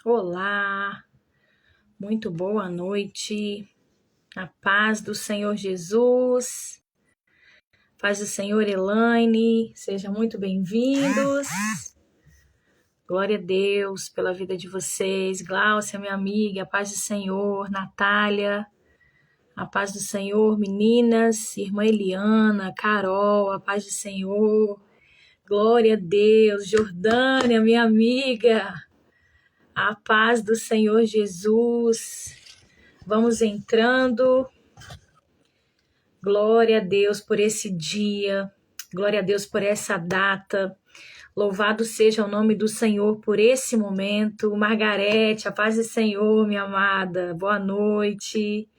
Olá, muito boa noite. A paz do Senhor Jesus, paz do Senhor Elaine, sejam muito bem-vindos. Glória a Deus pela vida de vocês. Gláucia, minha amiga, a paz do Senhor. Natália, a paz do Senhor. Meninas, irmã Eliana, Carol, a paz do Senhor. Glória a Deus. Jordânia, minha amiga, a paz do Senhor Jesus. Vamos entrando. Glória a Deus por esse dia. Glória a Deus por essa data. Louvado seja o nome do Senhor por esse momento. Margarete, a paz do Senhor, minha amada. Boa noite.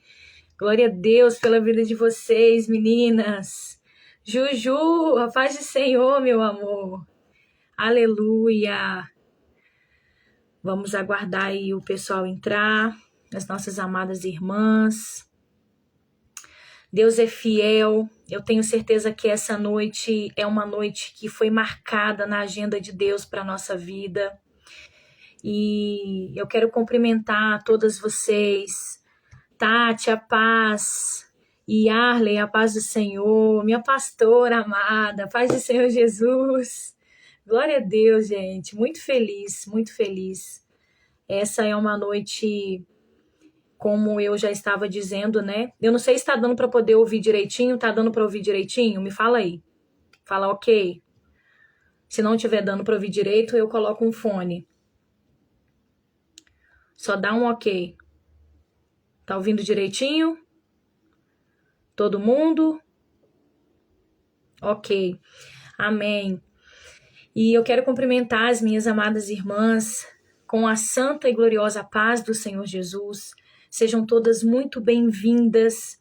Glória a Deus pela vida de vocês, meninas. Juju, a paz do Senhor, meu amor. Aleluia. Vamos aguardar aí o pessoal entrar, as nossas amadas irmãs. Deus é fiel. Eu tenho certeza que essa noite é uma noite que foi marcada na agenda de Deus para a nossa vida. E eu quero cumprimentar todas vocês. Tati, a paz. E Arley, a paz do Senhor. Minha pastora amada, a paz do Senhor Jesus. Glória a Deus, gente. Muito feliz, muito feliz. Essa é uma noite, como eu já estava dizendo, né? Eu não sei se está dando para poder ouvir direitinho. Tá dando para ouvir direitinho? Me fala aí. Fala ok. Se não estiver dando para ouvir direito, eu coloco um fone. Só dá um ok. Tá ouvindo direitinho? Todo mundo? Ok. Amém. E eu quero cumprimentar as minhas amadas irmãs com a santa e gloriosa paz do Senhor Jesus. Sejam todas muito bem-vindas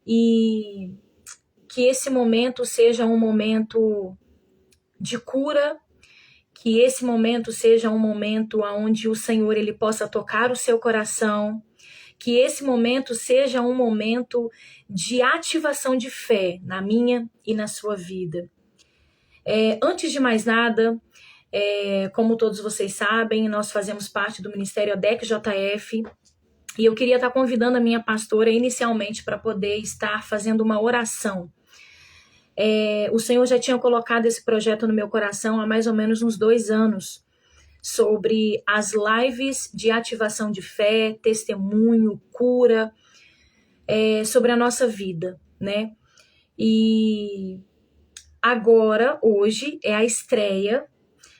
e que esse momento seja um momento de cura, que esse momento seja um momento onde o Senhor ele possa tocar o seu coração, que esse momento seja um momento de ativação de fé na minha e na sua vida. Antes de mais nada, como todos vocês sabem, nós fazemos parte do Ministério ADEC JF, e eu queria estar convidando a minha pastora inicialmente para poder estar fazendo uma oração. O Senhor já tinha colocado esse projeto no meu coração há mais ou menos uns 2 anos, sobre as lives de ativação de fé, testemunho, cura, sobre a nossa vida, né? E agora, hoje, é a estreia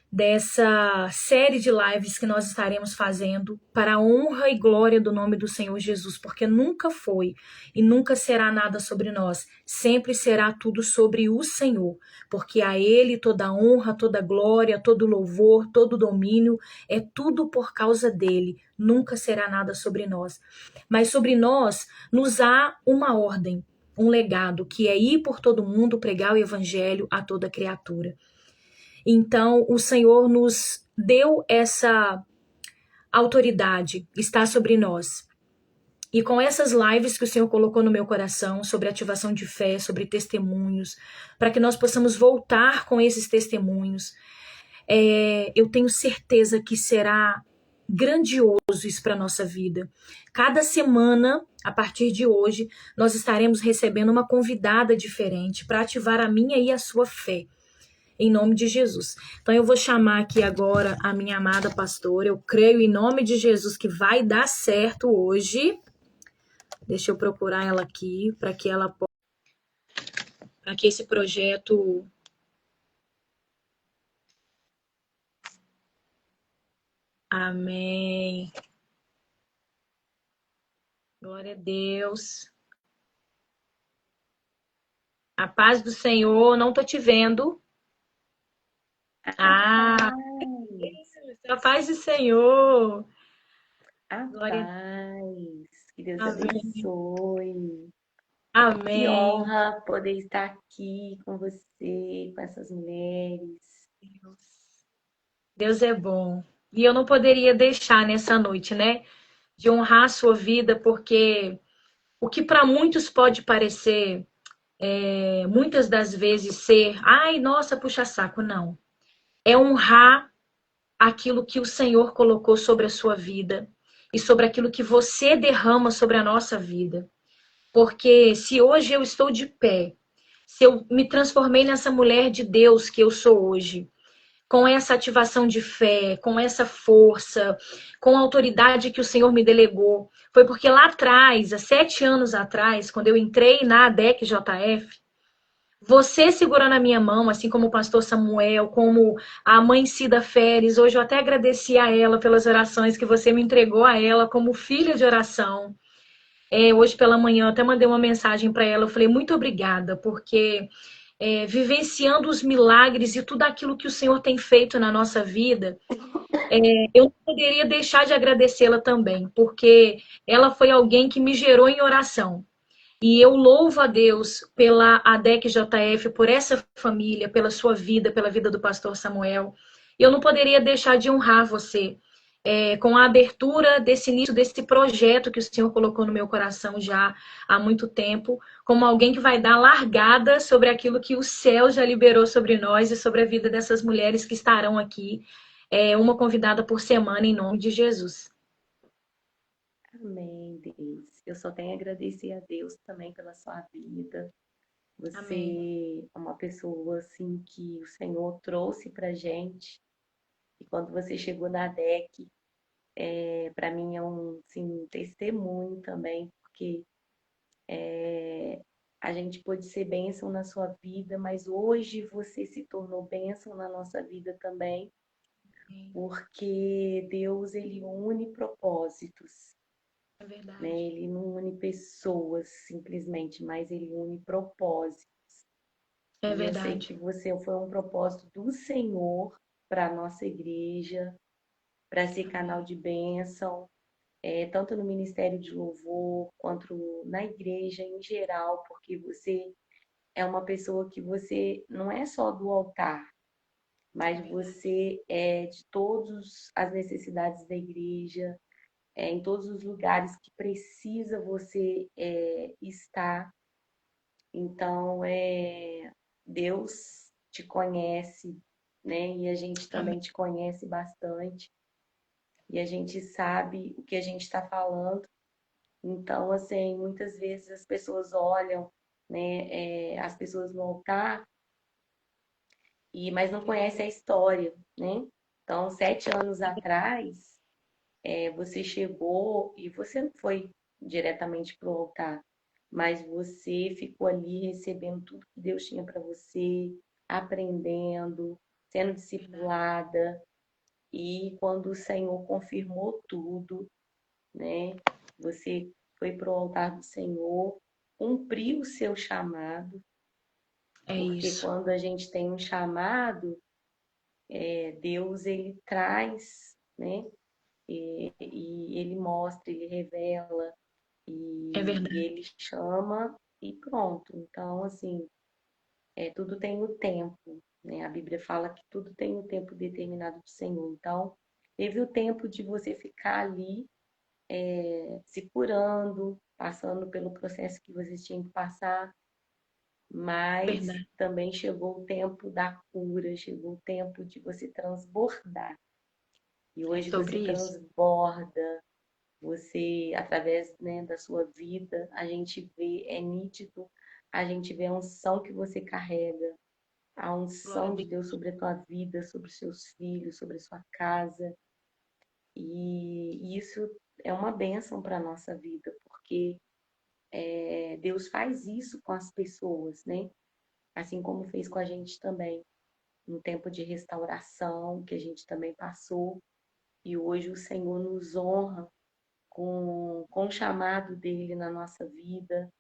dessa série de lives que nós estaremos fazendo para a honra e glória do nome do Senhor Jesus, porque nunca foi e nunca será nada sobre nós, sempre será tudo sobre o Senhor, porque a Ele toda a honra, toda a glória, todo louvor, todo domínio, é tudo por causa dEle, nunca será nada sobre nós. Mas sobre nós, nos há uma ordem, um legado, que é ir por todo mundo, pregar o evangelho a toda criatura. Então, o Senhor nos deu essa autoridade, está sobre nós. E com essas lives que o Senhor colocou no meu coração, sobre ativação de fé, sobre testemunhos, para que nós possamos voltar com esses testemunhos, eu tenho certeza que será grandioso isso para a nossa vida. Cada semana, a partir de hoje, nós estaremos recebendo uma convidada diferente para ativar a minha e a sua fé. Em nome de Jesus. Então eu vou chamar aqui agora a minha amada pastora. Eu creio em nome de Jesus que vai dar certo hoje. Deixa eu procurar ela aqui para que ela possa, para que esse projeto Amém. Glória a Deus. A paz do Senhor, não tô te vendo. A paz do Senhor. A Glória. paz. Que Deus Amém. abençoe. Amém. Que honra poder estar aqui com você, com essas mulheres. Deus é bom. E eu não poderia deixar nessa noite, né, de honrar a sua vida, porque o que para muitos pode parecer, muitas das vezes ser, ai, nossa, puxa saco, não. É honrar aquilo que o Senhor colocou sobre a sua vida e sobre aquilo que você derrama sobre a nossa vida. Porque se hoje eu estou de pé, se eu me transformei nessa mulher de Deus que eu sou hoje, com essa ativação de fé, com essa força, com a autoridade que o Senhor me delegou, foi porque lá atrás, há 7 anos atrás, quando eu entrei na ADEC JF, você segurando a minha mão, assim como o pastor Samuel, como a mãe Cida Feres, hoje eu até agradeci a ela pelas orações que você me entregou a ela como filha de oração. Hoje pela manhã eu até mandei uma mensagem para ela, eu falei muito obrigada, porque vivenciando os milagres e tudo aquilo que o Senhor tem feito na nossa vida, eu não poderia deixar de agradecê-la também, porque ela foi alguém que me gerou em oração. E eu louvo a Deus pela ADEC JF, por essa família, pela sua vida, pela vida do pastor Samuel. Eu não poderia deixar de honrar você com a abertura desse início desse projeto que o Senhor colocou no meu coração já há muito tempo, como alguém que vai dar largada sobre aquilo que o céu já liberou sobre nós e sobre a vida dessas mulheres que estarão aqui, uma convidada por semana, em nome de Jesus. Amém, Deus. Eu só tenho a agradecer a Deus também pela sua vida. Amém. Você é uma pessoa assim que o Senhor trouxe pra gente. E quando você chegou na DEC, para mim é um, assim, um testemunho também, porque a gente pôde ser bênção na sua vida, mas hoje você se tornou bênção na nossa vida também, porque Deus ele une propósitos, É né? verdade. Ele não une pessoas simplesmente, mas ele une propósitos. É E eu sei verdade. que você foi um propósito do Senhor para a nossa igreja, para ser canal Amém. de bênção, tanto no ministério de louvor quanto na igreja em geral, porque você é uma pessoa que você não é só do altar, É mas verdade. você é de todas as necessidades da igreja, em todos os lugares que precisa você estar. Então, Deus te conhece, né? E a gente Amém. também te conhece bastante. E a gente sabe o que a gente está falando. Então, assim, muitas vezes as pessoas olham, né, as pessoas no altar, mas não conhecem a história, né? Então, 7 anos atrás, você chegou e você não foi diretamente para o altar, mas você ficou ali recebendo tudo que Deus tinha para você, aprendendo, sendo discipulada, e quando o Senhor confirmou tudo, né? Você foi para o altar do Senhor, cumpriu o seu chamado, É porque isso. quando a gente tem um chamado, Deus ele traz, né? E ele mostra, ele revela, É e verdade. ele chama e pronto. Então, assim, tudo tem o tempo, né? A Bíblia fala que tudo tem o tempo determinado do Senhor. Então, teve o tempo de você ficar ali se curando, passando pelo processo que vocês tinham que passar, mas Verdade. também chegou o tempo da cura, chegou o tempo de você transbordar. E É hoje você sobre isso. transborda, você, através, né, da sua vida, a gente vê, é nítido, a gente vê a unção que você carrega, a Glória a unção de Deus. Deus sobre a tua vida, sobre os seus filhos, sobre a sua casa. E isso é uma bênção para a nossa vida, porque Deus faz isso com as pessoas, né? Assim como fez com a gente também, um tempo de restauração que a gente também passou, e hoje o Senhor nos honra com o chamado dele na nossa vida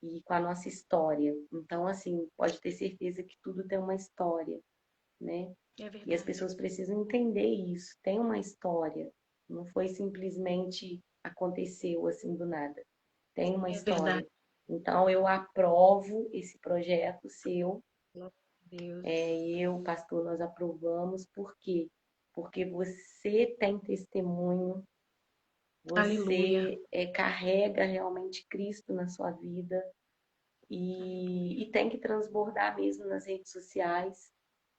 e com a nossa história. Então, assim, pode ter certeza que tudo tem uma história, né? É E as verdade. pessoas precisam entender isso, tem uma história. Não foi simplesmente aconteceu assim do nada. Tem uma É verdade. história. Então, eu aprovo esse projeto seu. Glória a Deus. Eu, pastor, nós aprovamos. Por quê? Porque você tem testemunho, Aleluia. você carrega realmente Cristo na sua vida Aleluia. e tem que transbordar mesmo nas redes sociais.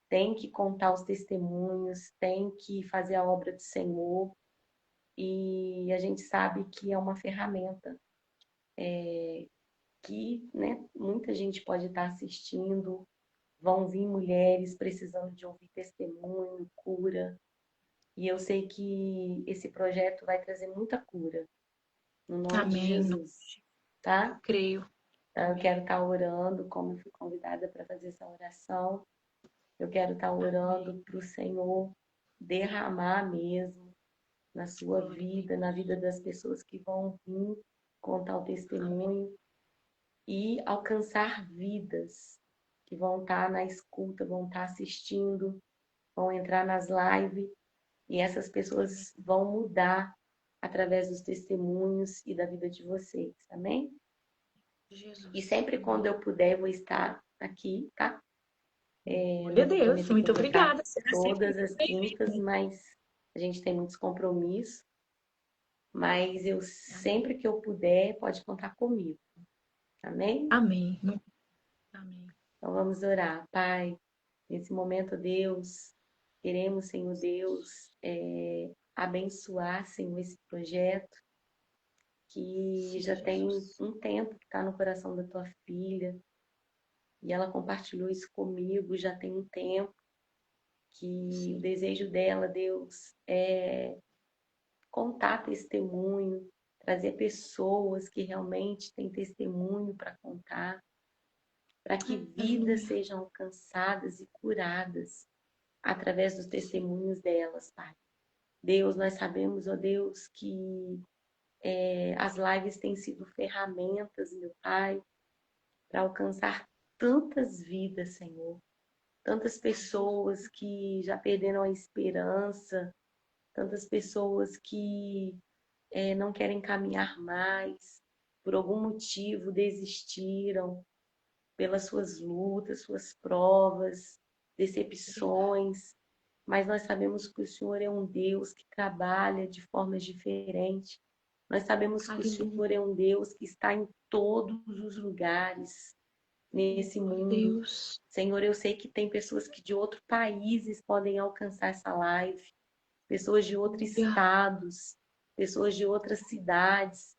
tem que contar os testemunhos, tem que fazer a obra do Senhor. E a gente sabe que é uma ferramenta que, né, muita gente pode estar assistindo, vão vir mulheres precisando de ouvir testemunho, cura. E eu sei que esse projeto vai trazer muita cura, no nome de Amém. Jesus, tá? Creio. Então, eu Amém. quero estar orando, como eu fui convidada para fazer essa oração. Eu quero estar orando para o Senhor derramar mesmo na sua vida, na vida das pessoas que vão vir contar o testemunho e alcançar vidas que vão estar na escuta, vão estar assistindo, vão entrar nas lives e essas pessoas vão mudar através dos testemunhos e da vida de vocês, amém? E Jesus. sempre quando eu puder, eu vou estar aqui, tá? Glória a Não vou Deus. prometer que eu Muito vou estar obrigada. Será sempre todas muito as quintas, bem-vindo. mas a gente tem muitos compromissos. Mas eu Amém. sempre que eu puder, pode contar comigo. Amém? Amém. Amém. Então vamos orar. Pai, nesse momento, Deus, queremos, Senhor Deus, abençoar, Senhor, esse projeto que Sim, já tem Jesus. um tempo que está no coração da tua filha. E ela compartilhou isso comigo já tem um tempo, que o Sim. desejo dela, Deus, é contar testemunho, trazer pessoas que realmente têm testemunho para contar, para que vidas Aleluia. sejam alcançadas e curadas através dos testemunhos delas, Pai. Deus, nós sabemos, ó Deus, que as lives têm sido ferramentas, meu Pai, para alcançar tantas vidas, Senhor. Tantas pessoas que já perderam a esperança, tantas pessoas que não querem caminhar mais, por algum motivo desistiram, pelas suas lutas, suas provas, decepções. Mas nós sabemos que o Senhor é um Deus que trabalha de formas diferentes. Nós sabemos que o Aleluia. Senhor é um Deus que está em todos os lugares nesse Glória a mundo. Deus. Senhor, eu sei que tem pessoas que de outros países podem alcançar essa live, pessoas de outros Aleluia. estados, pessoas de outras cidades,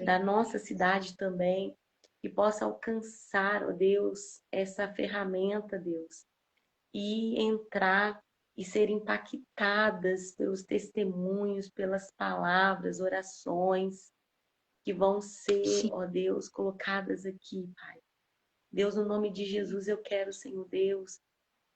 da Sim. nossa cidade também, que possa alcançar, ó Deus, essa ferramenta, Deus, e entrar e ser impactadas pelos testemunhos, pelas palavras, orações que vão ser, Sim. ó Deus, colocadas aqui, Pai. Deus, no nome de Jesus, eu quero, Senhor Deus,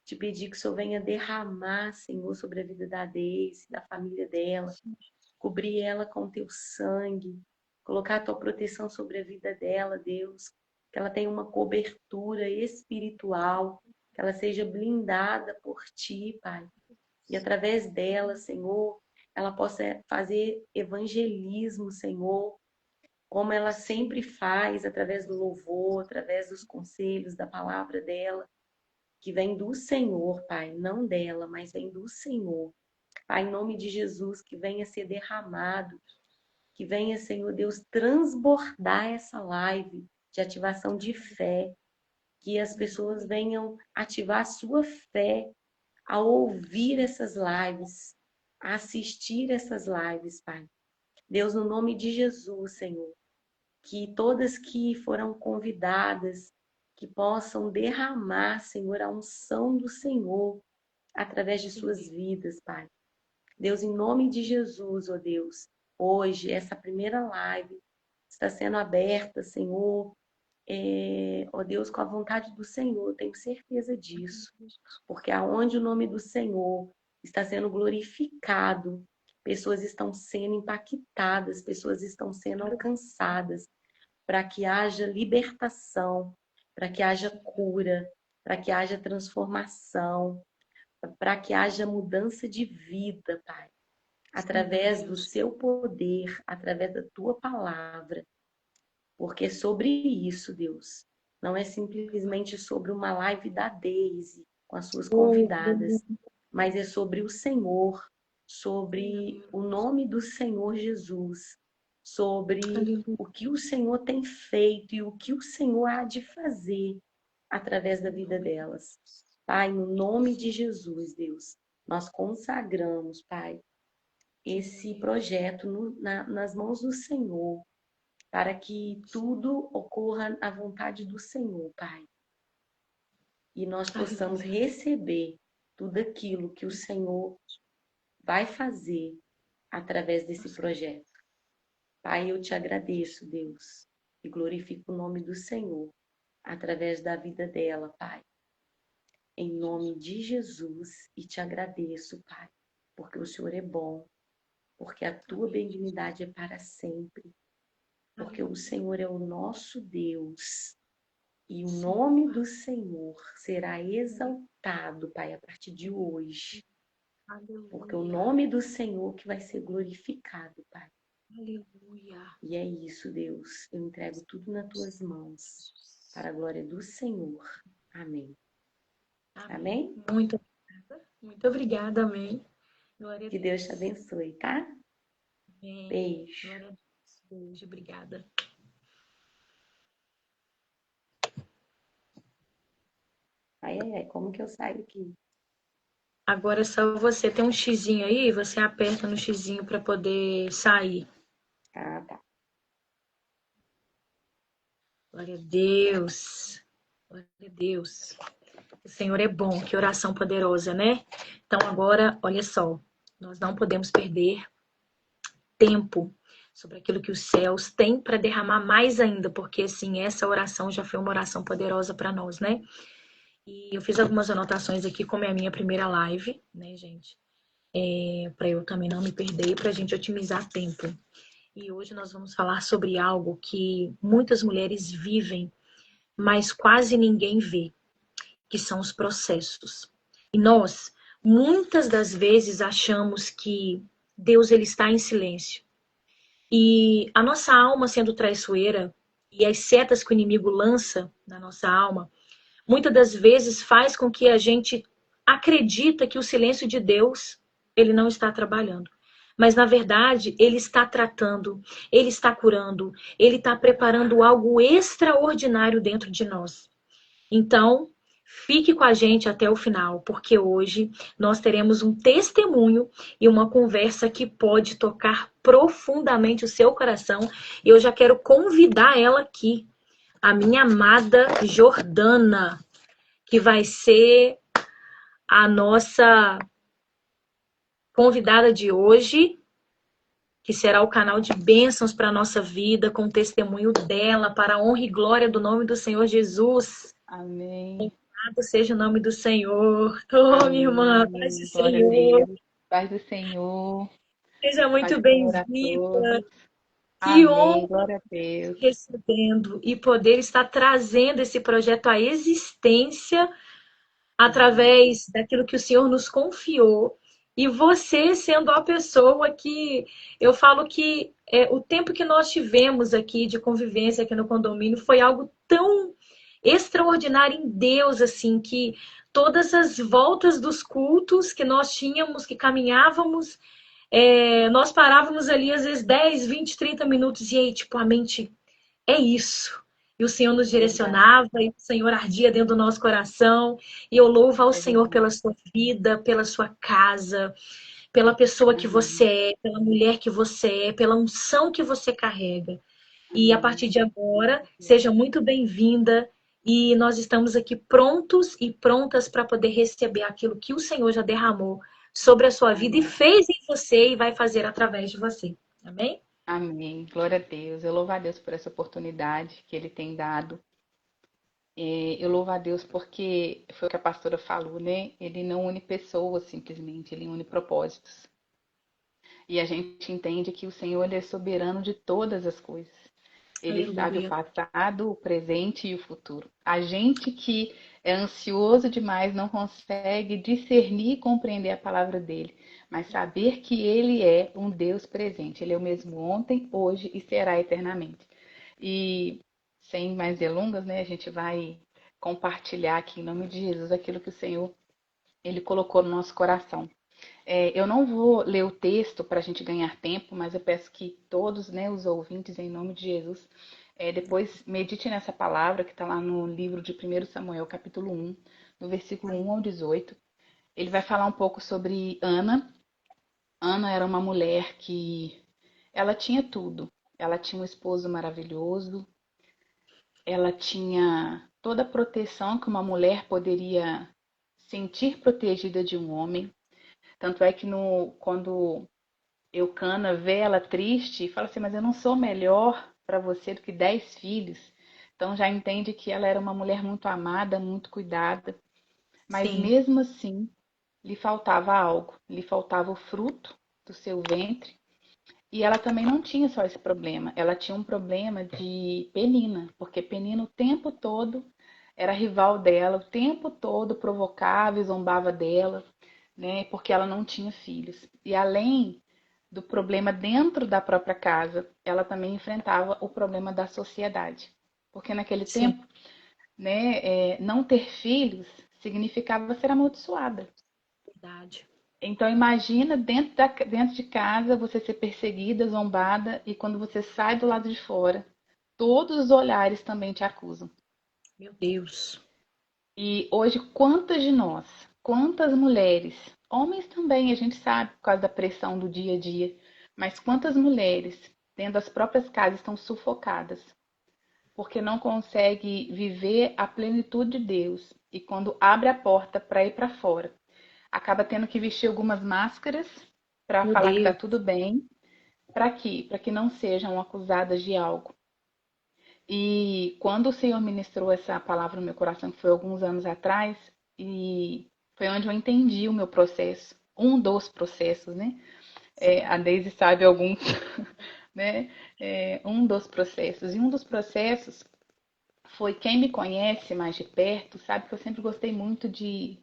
te pedir que o Senhor venha derramar, Senhor, sobre a vida da Deise, da família dela, Sim. cobrir ela com teu sangue, colocar a tua proteção sobre a vida dela, Deus, que ela tenha uma cobertura espiritual, que ela seja blindada por ti, Pai. E através dela, Senhor, ela possa fazer evangelismo, Senhor, como ela sempre faz, através do louvor, através dos conselhos, da palavra dela, que vem do Senhor, Pai, não dela, mas vem do Senhor. Pai, em nome de Jesus, que venha ser derramado, que venha, Senhor Deus, transbordar essa live de ativação de fé, que as pessoas venham ativar a sua fé ao ouvir essas lives, a assistir essas lives, Pai. Deus, no nome de Jesus, Senhor, que todas que foram convidadas, que possam derramar, Senhor, a unção do Senhor através de Sim. suas vidas, Pai. Deus, em nome de Jesus, ó Deus, hoje, essa primeira live está sendo aberta, Senhor, ó Deus, com a vontade do Senhor, tenho certeza disso, porque aonde o nome do Senhor está sendo glorificado, pessoas estão sendo impactadas, pessoas estão sendo alcançadas, para que haja libertação, para que haja cura, para que haja transformação, para que haja mudança de vida, Pai, Sim, através do Deus. seu poder, através da tua palavra, porque é sobre isso, Deus. Não é simplesmente sobre uma live da Daisy com as suas Oh, convidadas, mas é sobre o Senhor, sobre o nome do Senhor Jesus, sobre aleluia. o que o Senhor tem feito e o que o Senhor há de fazer através da vida delas. Pai, no nome de Jesus, Deus, nós consagramos, Pai, esse projeto nas mãos do Senhor, para que tudo ocorra à vontade do Senhor, Pai. E nós possamos receber tudo aquilo que o Senhor vai fazer através desse projeto. Pai, eu te agradeço, Deus, e glorifico o nome do Senhor através da vida dela, Pai. Em nome de Jesus, e te agradeço, Pai, porque o Senhor é bom, porque a tua benignidade é para sempre, porque o Senhor é o nosso Deus, e o nome do Senhor será exaltado, Pai, a partir de hoje, porque o nome do Senhor que vai ser glorificado, Pai. Aleluia. E é isso, Deus. Eu entrego tudo nas tuas mãos, para a glória do Senhor. Amém. Amém? Muito obrigada, amém. Glória a Que Deus. Deus te abençoe, tá? Amém. Beijo. Glória a Deus. Beijo, obrigada. Ai, como que eu saio aqui? Agora é só você tem um xizinho aí, você aperta no xizinho para poder sair. Ah, tá. Glória a Deus. Glória a Deus. O Senhor é bom, que oração poderosa, né? Então agora, olha só, nós não podemos perder tempo sobre aquilo que os céus têm para derramar mais ainda, porque assim, essa oração já foi uma oração poderosa para nós, né? E eu fiz algumas anotações aqui, como é a minha primeira live, né, gente? Para eu também não me perder e para a gente otimizar tempo. E hoje nós vamos falar sobre algo que muitas mulheres vivem, mas quase ninguém vê, que são os processos. E nós, muitas das vezes, achamos que Deus ele está em silêncio. E a nossa alma sendo traiçoeira e as setas que o inimigo lança na nossa alma, muitas das vezes faz com que a gente acredita que o silêncio de Deus, ele não está trabalhando. Mas, na verdade, ele está tratando, ele está curando, ele está preparando algo extraordinário dentro de nós. Então, fique com a gente até o final, porque hoje nós teremos um testemunho e uma conversa que pode tocar profundamente o seu coração. E eu já quero convidar ela aqui, a minha amada Jordana, que vai ser a nossa convidada de hoje, que será o canal de bênçãos para a nossa vida, com o testemunho dela, para a honra e glória do nome do Senhor Jesus. Amém. Louvado seja o nome do Senhor. Oh, minha irmã, paz do Glória a Senhor. Deus. Paz do Senhor. Seja muito Paz do Senhor a bem-vinda. todos. Que Amém. honra Glória a Deus. recebendo e poder estar trazendo esse projeto à existência através daquilo que o Senhor nos confiou. E você sendo a pessoa que eu falo que o tempo que nós tivemos aqui de convivência aqui no condomínio foi algo tão extraordinário em Deus, assim, que todas as voltas dos cultos que nós tínhamos, que caminhávamos, nós parávamos ali às vezes 10, 20, 30 minutos e aí, tipo, a mente é isso. E o Senhor nos direcionava, e o Senhor ardia dentro do nosso coração. E eu louvo ao Senhor pela sua vida, pela sua casa, pela pessoa que você é, pela mulher que você é, pela unção que você carrega. E a partir de agora, seja muito bem-vinda. E nós estamos aqui prontos e prontas para poder receber aquilo que o Senhor já derramou sobre a sua vida e fez em você e vai fazer através de você. Amém? Amém. Glória a Deus. Eu louvo a Deus por essa oportunidade que Ele tem dado. Eu louvo a Deus porque foi o que a pastora falou, né? Ele não une pessoas simplesmente, Ele une propósitos. E a gente entende que o Senhor ele é soberano de todas as coisas. Ele sabe o Aleluia. passado, o presente e o futuro. A gente que é ansioso demais não consegue discernir e compreender a palavra dele, mas saber que ele é um Deus presente. Ele é o mesmo ontem, hoje e será eternamente. E sem mais delongas, né, a gente vai compartilhar aqui em nome de Jesus aquilo que o Senhor ele colocou no nosso coração. Eu não vou ler o texto para a gente ganhar tempo, mas eu peço que todos, né, os ouvintes, em nome de Jesus, depois medite nessa palavra que está lá no livro de 1 Samuel, capítulo 1, do versículo 1 ao 18. Ele vai falar um pouco sobre Ana. Ana era uma mulher que ela tinha tudo. Ela tinha um esposo maravilhoso, ela tinha toda a proteção que uma mulher poderia sentir protegida de um homem. Tanto é que quando Eucana vê ela triste, fala assim, mas eu não sou melhor para você do que 10 filhos. Então já entende que ela era uma mulher muito amada, muito cuidada. Mas Sim, mesmo assim, lhe faltava algo, lhe faltava o fruto do seu ventre. E ela também não tinha só esse problema, ela tinha um problema de Penina, porque Penina o tempo todo era rival dela, o tempo todo provocava e zombava dela, né? Porque ela não tinha filhos. E além do problema dentro da própria casa, ela também enfrentava o problema da sociedade. Porque naquele sim, tempo, né, não ter filhos significava ser amaldiçoada. verdade. Então imagina dentro de casa você ser perseguida, zombada, e quando você sai do lado de fora, todos os olhares também te acusam. Meu Deus. E hoje, quantas de nós, quantas mulheres, homens também, a gente sabe por causa da pressão do dia a dia, mas quantas mulheres dentro das próprias casas estão sufocadas, porque não consegue viver a plenitude de Deus e quando abre a porta para ir para fora, acaba tendo que vestir algumas máscaras para Meu falar que está Deus. tudo bem. Para quê? Para que não sejam acusadas de algo. E quando o Senhor ministrou essa palavra no meu coração, que foi alguns anos atrás, e foi onde eu entendi o meu processo, um dos processos, né? A Deise sabe alguns, né? Um dos processos. E um dos processos foi quem me conhece mais de perto, sabe que eu sempre gostei muito de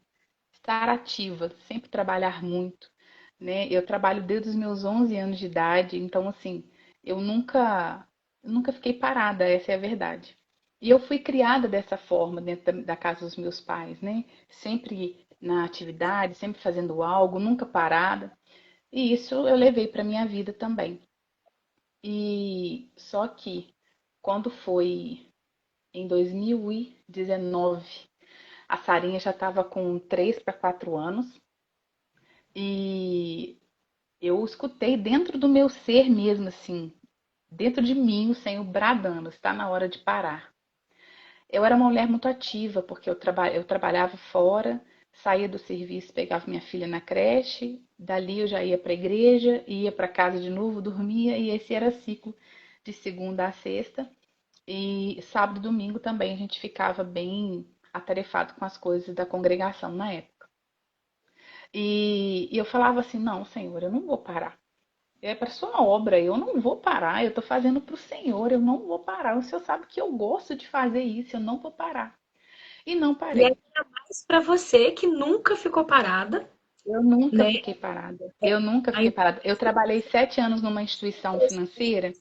estar ativa, sempre trabalhar muito, né? Eu trabalho desde os meus 11 anos de idade, então assim, eu nunca fiquei parada, essa é a verdade. E eu fui criada dessa forma dentro da casa dos meus pais, né? Sempre na atividade, sempre fazendo algo, nunca parada. E isso eu levei para minha vida também. E só que quando foi em 2019, a Sarinha já estava com 3 para 4 anos e eu escutei dentro do meu ser mesmo, assim, dentro de mim, o Senhor bradando: está na hora de parar. Eu era uma mulher muito ativa, porque eu trabalhava fora, saía do serviço, pegava minha filha na creche, dali eu já ia para a igreja, ia para casa de novo, dormia, e esse era ciclo de segunda a sexta. E sábado e domingo também a gente ficava bem atarefado com as coisas da congregação na época. E eu falava assim: não, Senhor, eu não vou parar. É para sua obra, eu não vou parar. Eu estou fazendo para o Senhor, eu não vou parar. O Senhor sabe que eu gosto de fazer isso, eu não vou parar. E não E parei. ainda mais para você que nunca ficou parada, Eu nunca né? fiquei parada. Eu nunca fiquei Ainda parada. Eu trabalhei 7 anos numa instituição financeira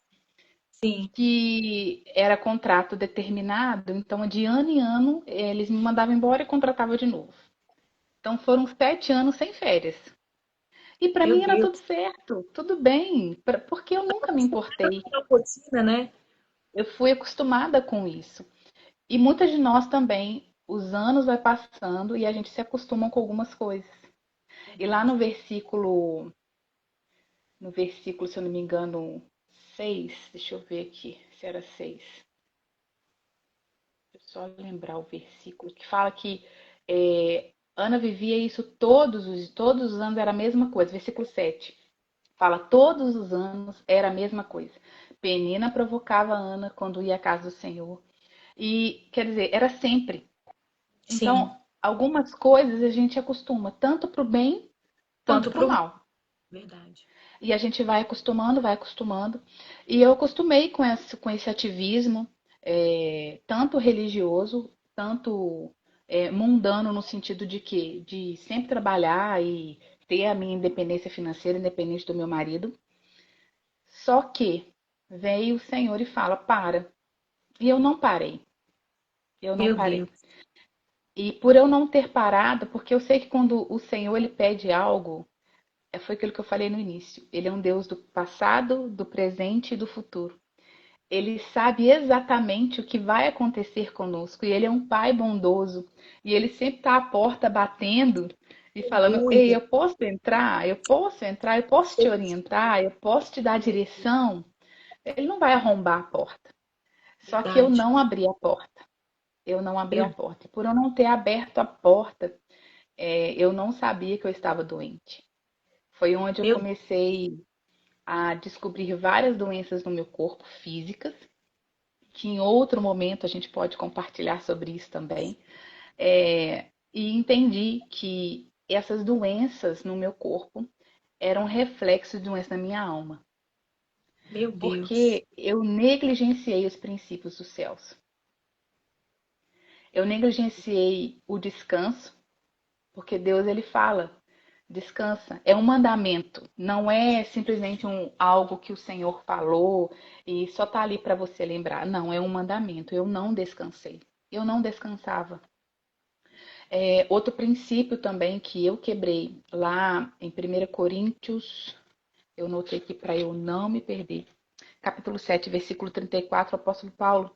sim, que era contrato determinado, então de ano em ano eles me mandavam embora e contratavam de novo. Então foram 7 anos sem férias. E para meu mim era tudo Deus. certo, tudo bem, porque eu nunca me importei. A rotina, né? Eu fui acostumada com isso. E muitas de nós também, os anos vai passando e a gente se acostuma com algumas coisas. E lá Verdade. no versículo, se eu não me engano, 6, deixa eu ver aqui se era 6. Deixa eu só lembrar o versículo que fala que Ana vivia isso todos os anos era a mesma coisa. Versículo 7 fala: todos os anos era a mesma coisa. Penina provocava Ana quando ia à casa do Senhor. E, quer dizer, era sempre. Sim, Então, algumas coisas a gente acostuma, tanto para o bem quanto quanto para o pro mal. mal. Verdade. E a gente vai acostumando, vai acostumando. E eu acostumei com esse ativismo, tanto religioso, tanto mundano, no sentido de que de sempre trabalhar e ter a minha independência financeira, independente do meu marido. Só que veio o Senhor e fala: para. E eu não parei. Eu não Meu parei. Deus. E por eu não ter parado, porque eu sei que quando o Senhor ele pede algo, foi aquilo que eu falei no início. Ele é um Deus do passado, do presente e do futuro. Ele sabe exatamente o que vai acontecer conosco. E ele é um pai bondoso. E ele sempre está à porta batendo e falando: Ei, Aleluia. eu posso entrar? Eu posso entrar? Eu posso te orientar? Eu posso te dar direção? Ele não vai arrombar a porta. Só que eu Verdade. não abri a porta. Eu não abri a Meu, porta. Por eu não ter aberto a porta, eu não sabia que eu estava doente. Foi onde eu meu, comecei a descobrir várias doenças no meu corpo, físicas, que em outro momento a gente pode compartilhar sobre isso também. E entendi que essas doenças no meu corpo eram reflexo de doença na minha alma, meu Deus. porque eu negligenciei os princípios dos céus. Eu negligenciei o descanso, porque Deus ele fala, descansa. É um mandamento, não é simplesmente algo que o Senhor falou e só tá ali para você lembrar. Não, é um mandamento. Eu não descansei. Eu não descansava. Outro princípio também que eu quebrei lá em 1 Coríntios, eu notei aqui para eu não me perder. Capítulo 7, versículo 34, o apóstolo Paulo,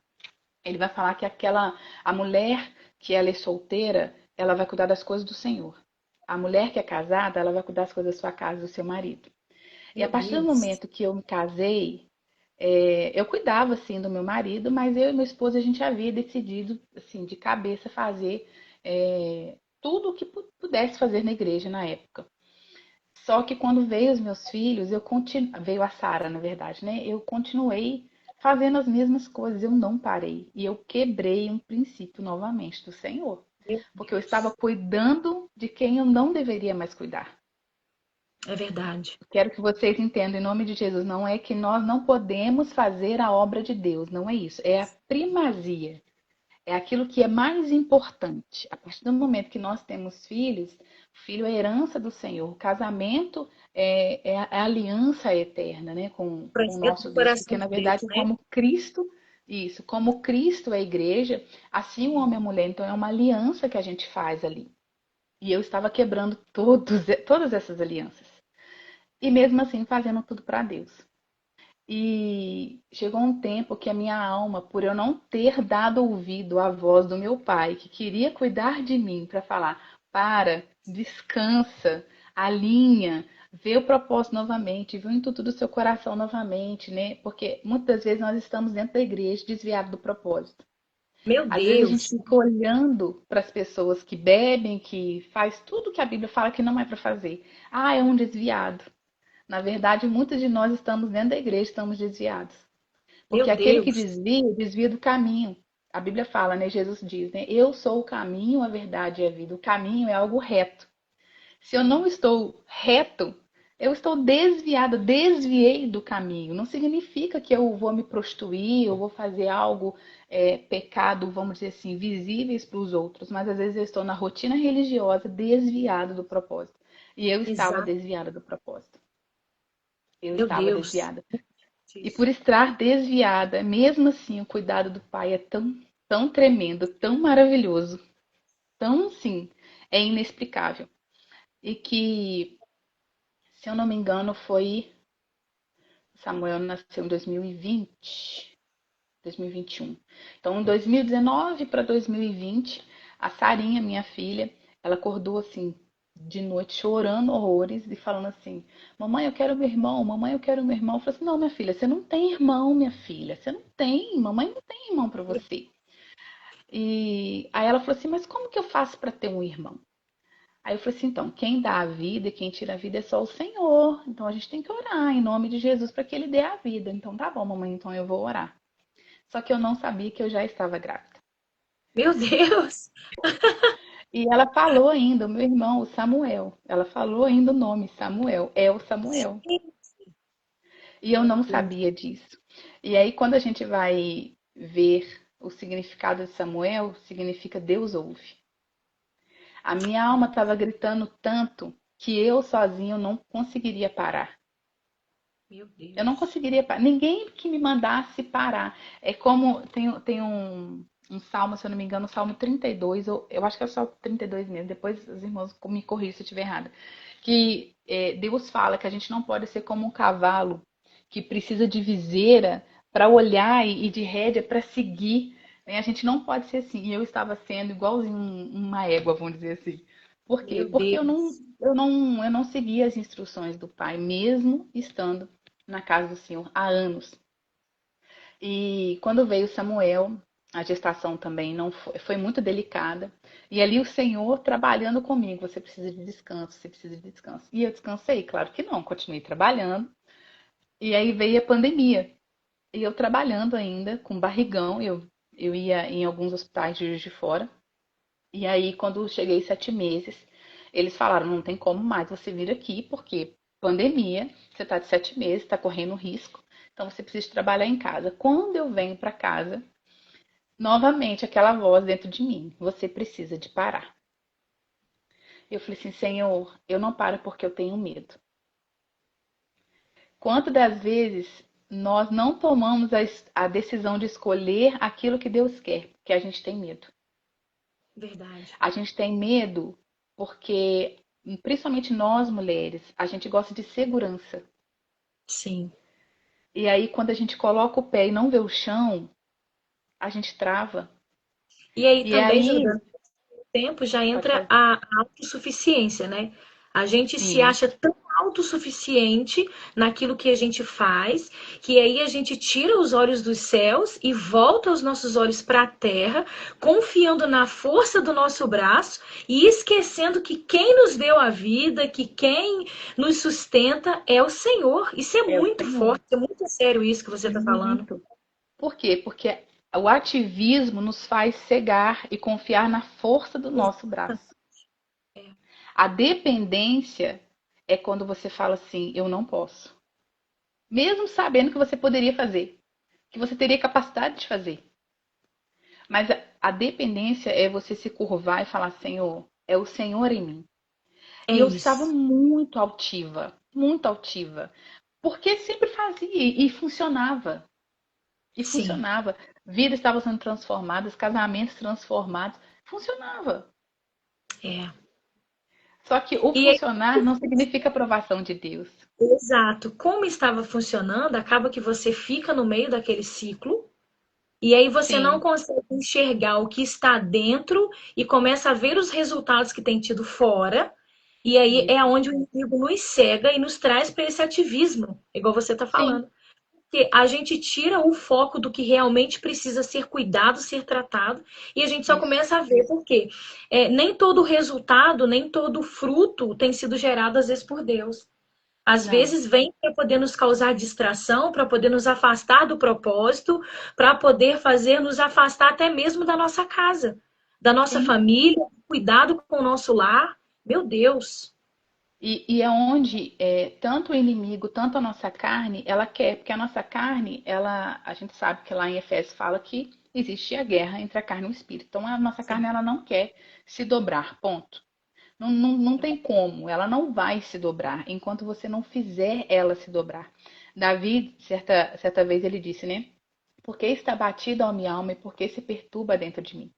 ele vai falar que a mulher que ela é solteira, ela vai cuidar das coisas do Senhor. A mulher que é casada, ela vai cuidar das coisas da sua casa, do seu marido. E a Meu partir do Deus. momento que eu me casei, eu cuidava assim do meu marido, mas eu e meu esposo a gente havia decidido assim de cabeça fazer tudo o que pudesse fazer na igreja na época. Só que quando veio os meus filhos, veio a Sara, na verdade, né? Eu continuei fazendo as mesmas coisas, eu não parei. E eu quebrei um princípio novamente do Senhor, Meu porque eu estava Deus. cuidando de quem eu não deveria mais cuidar. É verdade. Quero que vocês entendam, em nome de Jesus, não é que nós não podemos fazer a obra de Deus, não é isso. É a primazia, é aquilo que é mais importante. A partir do momento que nós temos filhos, o filho é herança do Senhor, o casamento é a aliança eterna, né, com o Projeto nosso do Deus, coração porque na de Deus, verdade, né? como Cristo, isso, como Cristo é a igreja, assim o homem e a mulher, então é uma aliança que a gente faz ali. E eu estava quebrando todas essas alianças. E mesmo assim fazendo tudo para Deus. E chegou um tempo que a minha alma, por eu não ter dado ouvido à voz do meu pai, que queria cuidar de mim, para falar: para, descansa, alinha, vê o propósito novamente, vê o intuito do seu coração novamente, né? Porque muitas vezes nós estamos dentro da igreja desviados do propósito. Meu Às vezes a gente Deus. fica olhando para as pessoas que bebem, que faz tudo que a Bíblia fala que não é para fazer. Ah, é um desviado. Na verdade, muitos de nós estamos dentro da igreja, estamos desviados. Meu Porque aquele que Deus. desvia, desvia do caminho. A Bíblia fala, né? Jesus diz, né? Eu sou o caminho, a verdade e a vida. O caminho é algo reto. Se eu não estou reto, eu estou desviada, desviei do caminho. Não significa que eu vou me prostituir, eu vou fazer algo, pecado, vamos dizer assim, visíveis para os outros, mas às vezes eu estou na rotina religiosa desviada do propósito. E eu estava Exato. desviada do propósito. Eu Meu estava Deus. desviada. E Isso. por estar desviada, mesmo assim, o cuidado do pai é tão tremendo, tão maravilhoso, tão sim, é inexplicável. E que, se eu não me engano, Samuel nasceu em 2020, 2021. Então, em 2019 para 2020, a Sarinha, minha filha, ela acordou assim de noite chorando horrores e falando assim: "Mamãe, eu quero meu irmão, mamãe, eu quero meu irmão". Eu falei assim: "Não, minha filha, você não tem irmão, minha filha. Você não tem, mamãe não tem irmão para você". E aí ela falou assim: "Mas como que eu faço para ter um irmão?". Aí eu falei assim: "Então, quem dá a vida e quem tira a vida é só o Senhor. Então a gente tem que orar em nome de Jesus para que ele dê a vida". Então tá bom, mamãe, então eu vou orar. Só que eu não sabia que eu já estava grávida. Meu Deus. E ela falou ainda, o meu irmão, o Samuel. Ela falou ainda o nome, Samuel. É o Samuel. E eu Meu não Deus. sabia disso. E aí, quando a gente vai ver o significado de Samuel, significa Deus ouve. A minha alma estava gritando tanto que eu sozinho não conseguiria parar. Meu Eu não Deus. conseguiria parar. Ninguém que me mandasse parar. É como tem um salmo, se eu não me engano, o salmo 32, eu acho que é o salmo 32 mesmo. Depois os irmãos me corrigem se eu estiver errada. Que Deus fala que a gente não pode ser como um cavalo que precisa de viseira para olhar e de rédea para seguir, né? A gente não pode ser assim. E eu estava sendo igualzinho uma égua, vamos dizer assim. Por quê? Meu Porque Deus. eu não seguia as instruções do pai, mesmo estando na casa do Senhor há anos. E quando veio Samuel, a gestação também não foi muito delicada. E ali o Senhor trabalhando comigo, você precisa de descanso, você precisa de descanso. E eu descansei? Claro que não, continuei trabalhando. E aí veio a pandemia. E eu trabalhando ainda com barrigão, eu ia em alguns hospitais de Juiz de Fora. E aí, quando cheguei 7 meses, eles falaram: não tem como mais você vir aqui, porque pandemia, você está de 7 meses, está correndo risco, então você precisa trabalhar em casa. Quando eu venho para casa, novamente aquela voz dentro de mim: você precisa de parar. Eu falei assim: Senhor, eu não paro porque eu tenho medo. Quantas das vezes nós não tomamos a decisão de escolher aquilo que Deus quer, porque a gente tem medo. Verdade. A gente tem medo porque, principalmente nós mulheres, a gente gosta de segurança. Sim. E aí, quando a gente coloca o pé e não vê o chão, a gente trava. E aí E também, aí, Jordana, tempo já pode entra fazer. a autossuficiência, né? A gente se Sim, acha tão autossuficiente naquilo que a gente faz, que aí a gente tira os olhos dos céus e volta os nossos olhos para a terra, confiando na força do nosso braço e esquecendo que quem nos deu a vida, que quem nos sustenta é o Senhor. Isso é é o muito Senhor. forte, é muito sério isso que você está falando. Muito. Por quê? Porque o ativismo nos faz cegar e confiar na força do nosso braço. A dependência é quando você fala assim: eu não posso. Mesmo sabendo que você poderia fazer, que você teria capacidade de fazer. Mas a dependência é você se curvar e falar: Senhor, é o Senhor em mim. É E eu estava isso. muito altiva, porque sempre fazia e funcionava. E Sim. funcionava. Vidas estavam sendo transformadas, casamentos transformados. Funcionava. É. Só que o E funcionar não significa aprovação de Deus. exato. Como estava funcionando, acaba que você fica no meio daquele ciclo e aí você não Sim, consegue enxergar o que está dentro e começa a ver os resultados que tem tido fora. E aí é isso. onde o inimigo nos cega e nos traz para esse ativismo, igual você está Sim, falando. Porque a gente tira o foco do que realmente precisa ser cuidado, ser tratado, e a gente só isso. começa a ver porque nem todo resultado, nem todo fruto tem sido gerado às vezes por Deus. Às Não. vezes vem para poder nos causar distração, para poder nos afastar do propósito, para poder fazer nos afastar até mesmo da nossa casa, da nossa Sim. família, cuidado com o nosso lar. Meu Deus. E é onde tanto o inimigo, tanto a nossa carne, ela quer, porque a nossa carne, a gente sabe que lá em Efésios fala que existe a guerra entre a carne e o espírito. Então a nossa Sim. carne, ela não quer se dobrar, ponto. Não, não, não tem como, ela não vai se dobrar enquanto você não fizer ela se dobrar. Davi, certa vez, ele disse, né? Por que está batido a minha alma e por que se perturba dentro de mim?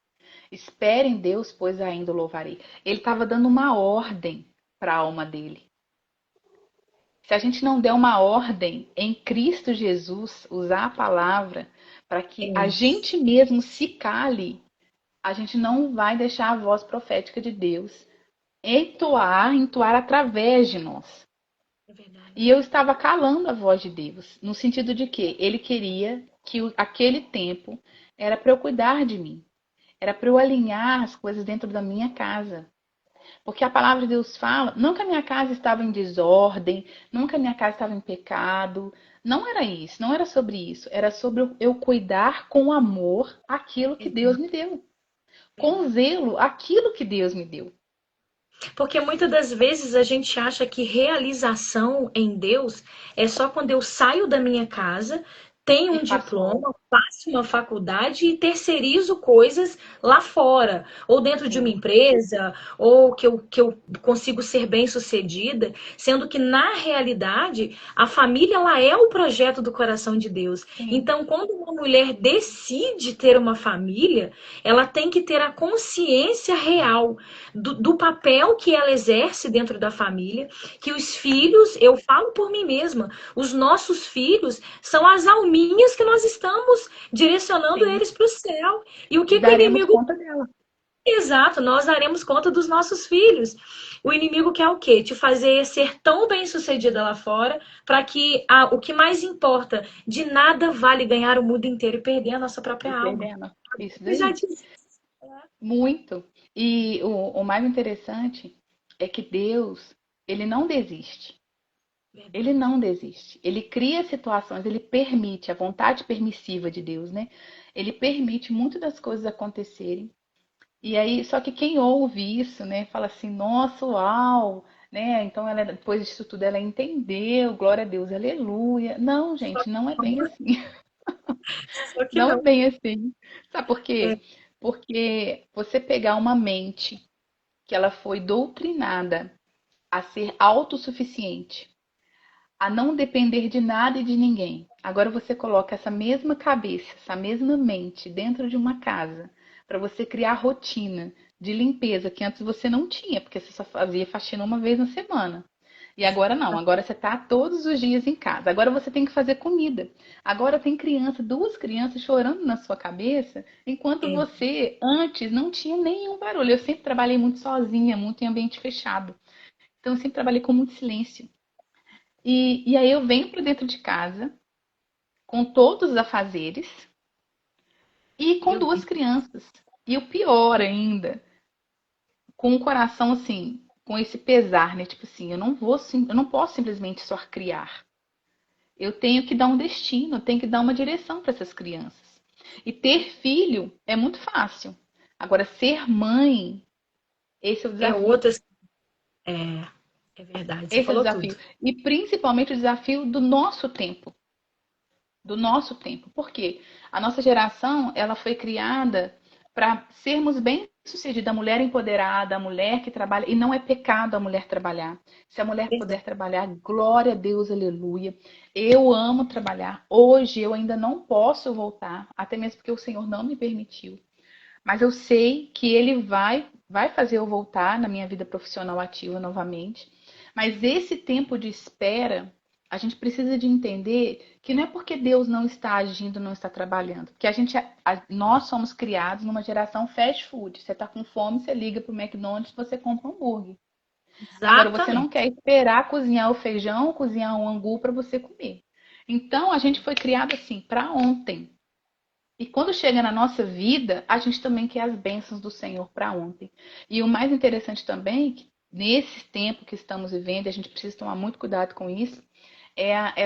Espere em Deus, pois ainda o louvarei. Ele estava dando uma ordem para a alma dele. Se a gente não der uma ordem em Cristo Jesus, usar a palavra para É que a isso. gente mesmo se cale, a gente não vai deixar a voz profética de Deus entoar através de nós. É verdade. E eu estava calando a voz de Deus, no sentido de que ele queria que aquele tempo era para eu cuidar de mim, era para eu alinhar as coisas dentro da minha casa. Porque a palavra de Deus fala, não que a minha casa estava em desordem, não que a minha casa estava em pecado, não era isso, não era sobre isso, era sobre eu cuidar com amor aquilo que Deus Exato. me deu, com Verdade. zelo aquilo que Deus me deu. Porque muitas das vezes a gente acha que realização em Deus é só quando eu saio da minha casa, tenho E um faço algo. diploma, faço uma faculdade e terceirizo coisas lá fora, ou dentro de uma Sim, empresa, ou que eu consigo ser bem-sucedida, sendo que na realidade a família ela é o projeto do coração de Deus. sim, Então, quando o mulher decide ter uma família, ela tem que ter a consciência real do papel que ela exerce dentro da família, que os filhos, eu falo por mim mesma, os nossos filhos são as alminhas que nós estamos direcionando Sim. eles para o céu. E o E que o daremos inimigo... conta dela. Exato, nós daremos conta dos nossos filhos. O inimigo quer o quê? Te fazer ser tão bem-sucedida lá fora, para que o que mais importa, de nada vale ganhar o mundo inteiro e perder a nossa própria E alma. perdendo. Isso Eu já daí. disse. Muito. E o mais interessante é que Deus, ele não desiste. Ele Verdade. não desiste. Ele cria situações, ele permite, a vontade permissiva de Deus, né? Ele permite muitas das coisas acontecerem. E aí, só que quem ouve isso, né, fala assim, nossa, uau, né? Então ela, depois disso tudo, ela entendeu, glória a Deus, aleluia. Não, gente, não é bem assim. Só que Não é não. bem assim. Sabe por É, quê? Porque você pegar uma mente que ela foi doutrinada a ser autossuficiente, a não depender de nada e de ninguém. Agora você coloca essa mesma cabeça, essa mesma mente dentro de uma casa para você criar rotina de limpeza que antes você não tinha, porque você só fazia faxina uma vez na semana. E agora não, agora você está todos os dias em casa. Agora você tem que fazer comida. Agora tem criança, duas crianças chorando na sua cabeça, enquanto é, você antes não tinha nenhum barulho. Eu sempre trabalhei muito sozinha, muito em ambiente fechado. Então eu sempre trabalhei com muito silêncio. E aí eu venho para dentro de casa com todos os afazeres e com meu duas Deus. crianças. E o pior ainda, com o coração assim, com esse pesar, né? Tipo assim, eu não posso simplesmente só criar. Eu tenho que dar um destino, eu tenho que dar uma direção para essas crianças. E ter filho é muito fácil. Agora, ser mãe, esse é o É desafio. outra. É, é verdade, você Esse é o falou tudo. desafio. E principalmente o desafio do nosso tempo. Do nosso tempo. Por quê? A nossa geração, ela foi criada para sermos bem-sucedidas, a mulher empoderada, a mulher que trabalha, e não é pecado a mulher trabalhar. Se a mulher Verdade. puder trabalhar, glória a Deus, aleluia. Eu amo trabalhar. Hoje eu ainda não posso voltar, até mesmo porque o Senhor não me permitiu. Mas eu sei que ele vai fazer eu voltar na minha vida profissional ativa novamente. Mas esse tempo de espera, a gente precisa de entender que não é porque Deus não está agindo, não está trabalhando. Porque nós somos criados numa geração fast food. Você está com fome, você liga para o McDonald's, você compra um hambúrguer. Agora você não Exatamente. quer esperar cozinhar o feijão, cozinhar um angu para você comer. Então a gente foi criado assim para ontem. E quando chega na nossa vida, a gente também quer as bênçãos do Senhor para ontem. E o mais interessante também, que nesse tempo que estamos vivendo, e a gente precisa tomar muito cuidado com isso,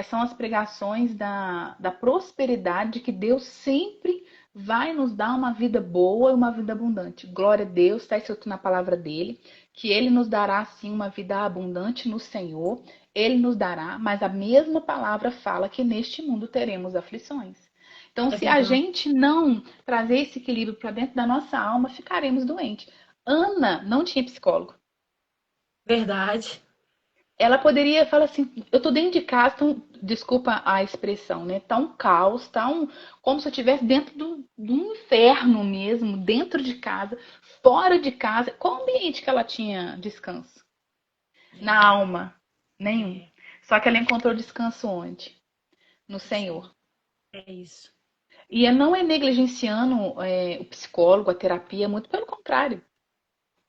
são as pregações da prosperidade, que Deus sempre vai nos dar uma vida boa e uma vida abundante. Glória a Deus, está escrito na palavra dele, que ele nos dará sim uma vida abundante no Senhor, ele nos dará, mas a mesma palavra fala que neste mundo teremos aflições. Então, É se a verdade. gente não trazer esse equilíbrio para dentro da nossa alma, ficaremos doentes. Ana não tinha psicólogo. Verdade. Ela poderia falar assim: eu tô dentro de casa, então, desculpa a expressão, né? Tá um caos, como se eu estivesse dentro do inferno mesmo, dentro de casa, fora de casa. Qual ambiente que ela tinha descanso? Na alma? Nenhum. É, Só que ela encontrou descanso onde? No não sei. Senhor. É isso. E não é negligenciando o psicólogo, a terapia, muito pelo contrário.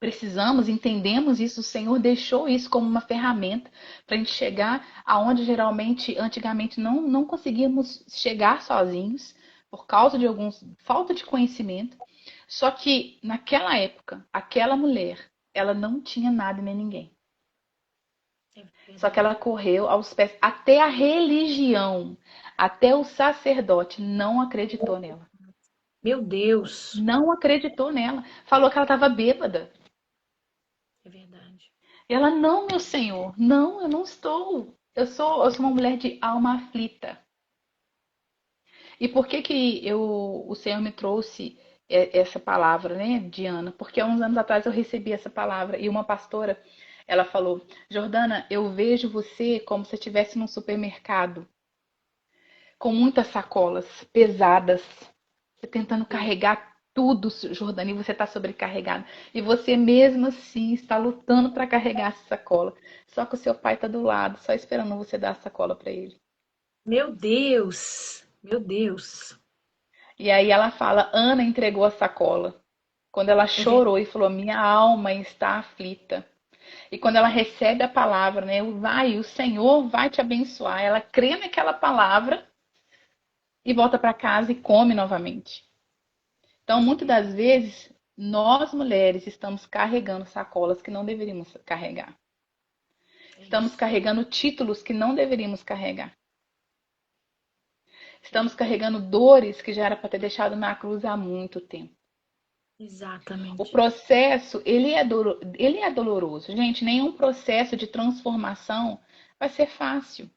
Precisamos, entendemos isso, o Senhor deixou isso como uma ferramenta para a gente chegar aonde geralmente, antigamente, não conseguíamos chegar sozinhos por causa de alguns falta de conhecimento. Só que naquela época, aquela mulher, ela não tinha nada nem ninguém. É Só que ela verdade. correu aos pés, até a religião, até o sacerdote não acreditou nela. Meu Deus. Não acreditou nela. Falou que ela estava bêbada. É verdade. E ela, não, meu senhor, não, eu não estou. Eu sou uma mulher de alma aflita. E por que que o Senhor me trouxe essa palavra, né, Diana? Porque há uns anos atrás eu recebi essa palavra e uma pastora, ela falou: Jordana, eu vejo você como se estivesse num supermercado, com muitas sacolas pesadas, você tentando carregar tudo, Jordani, você está sobrecarregada. E você mesmo assim está lutando para carregar essa sacola. Só que o seu pai está do lado, só esperando você dar a sacola para ele. Meu Deus, meu Deus. E aí ela fala, Ana entregou a sacola. Quando ela É verdade. chorou e falou, minha alma está aflita. E quando ela recebe a palavra, né, o Senhor vai te abençoar. Ela crê naquela palavra e volta para casa e come novamente. Então, muitas das vezes, nós mulheres estamos carregando sacolas que não deveríamos carregar. É Estamos isso. carregando títulos que não deveríamos carregar. Estamos carregando dores que já era para ter deixado na cruz há muito tempo. O Exatamente. processo, ele é doloroso. Gente, nenhum processo de transformação vai ser fácil.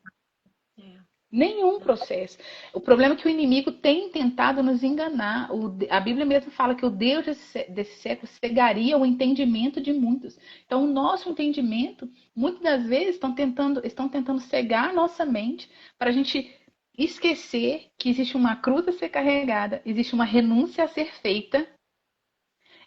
É. Nenhum processo. O problema é que o inimigo tem tentado nos enganar. A Bíblia mesmo fala que o Deus desse século cegaria o entendimento de muitos. Então, o nosso entendimento, muitas das vezes, estão tentando cegar a nossa mente para a gente esquecer que existe uma cruz a ser carregada, existe uma renúncia a ser feita,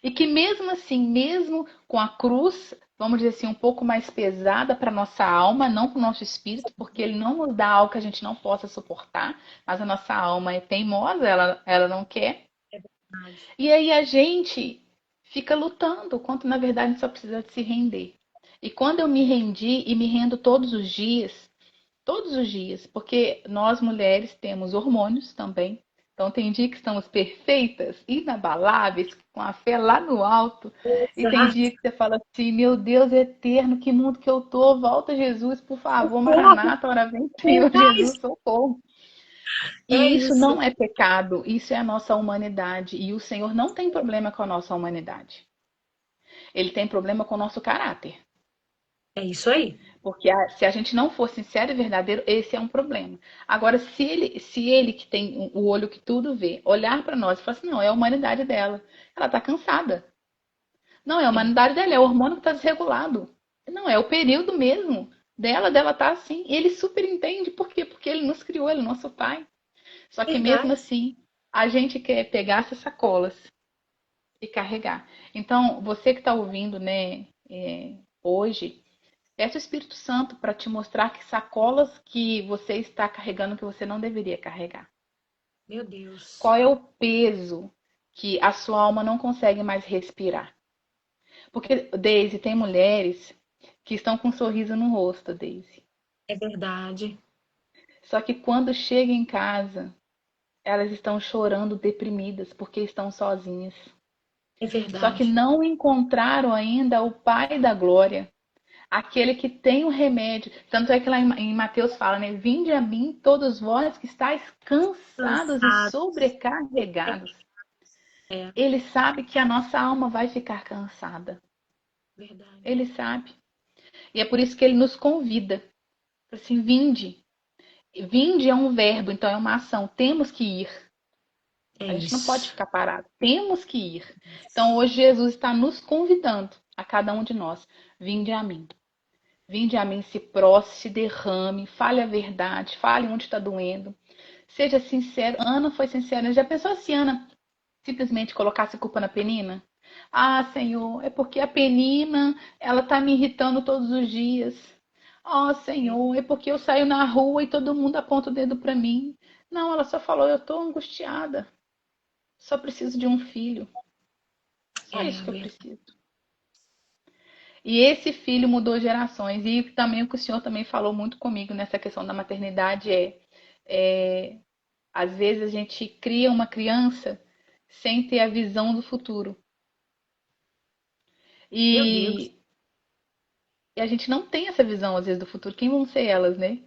e que mesmo assim, mesmo com a cruz, vamos dizer assim, um pouco mais pesada para nossa alma, não para o nosso espírito, porque ele não nos dá algo que a gente não possa suportar, mas a nossa alma é teimosa, ela não quer. É verdade. E aí a gente fica lutando, quando na verdade a gente só precisa de se render. E quando eu me rendi e me rendo todos os dias, porque nós mulheres temos hormônios também. Então tem dia que estamos perfeitas, inabaláveis, com a fé lá no alto. E tem dia Exato. que você fala assim, meu Deus eterno, que mundo que eu tô? Volta Jesus, por favor, Socorro. Maranata, ora vem, Senhor Verdade. Jesus, socorro. É E isso isso. não é pecado, isso é a nossa humanidade. E o Senhor não tem problema com a nossa humanidade. Ele tem problema com o nosso caráter. É isso aí. Porque se a gente não for sincero e verdadeiro, esse é um problema. Agora, se ele que tem o olho que tudo vê, olhar para nós e falar assim, não, é a humanidade dela. Ela está cansada. Não, é a É. humanidade dela, é o hormônio que está desregulado. Não, é o período mesmo dela tá assim. E ele super entende. Por quê? Porque ele nos criou, ele é nosso pai. Só que mesmo Verdade. assim, a gente quer pegar essas sacolas e carregar. Então, você que está ouvindo, né, hoje, peça o Espírito Santo para te mostrar que sacolas que você está carregando que você não deveria carregar. Meu Deus. Qual é o peso que a sua alma não consegue mais respirar? Porque, Daisy, tem mulheres que estão com um sorriso no rosto, Daisy. É verdade. Só que quando chegam em casa, elas estão chorando, deprimidas, porque estão sozinhas. É Só que verdade. não encontraram ainda o Pai da Glória, aquele que tem o remédio. Tanto é que lá em Mateus fala, né? Vinde a mim, todos vós que estáis cansados e Cansados. sobrecarregados. É Ele sabe que a nossa alma vai ficar cansada. verdade. Ele sabe. E é por isso que ele nos convida. Assim, vinde. Vinde é um verbo, então é uma ação. Temos que ir. É A gente não pode isso. ficar parado. Temos que ir. Então hoje Jesus está nos convidando, a cada um de nós. Vinde a mim. Vinde a mim, se prostre, se derrame, fale a verdade, fale onde está doendo. Seja sincero. Ana foi sincera. Já pensou se Ana simplesmente colocasse culpa na Penina? Ah, Senhor, é porque a Penina, ela tá me irritando todos os dias. Oh, Senhor, é porque eu saio na rua e todo mundo aponta o dedo para mim. Não, ela só falou, eu tô angustiada. Só preciso de um filho. Só É isso que eu verdade. preciso. E esse filho mudou gerações. E também o que o senhor também falou muito comigo nessa questão da maternidade é às vezes a gente cria uma criança sem ter a visão do futuro. Meu Deus. E a gente não tem essa visão, às vezes, do futuro. Quem vão ser elas, né?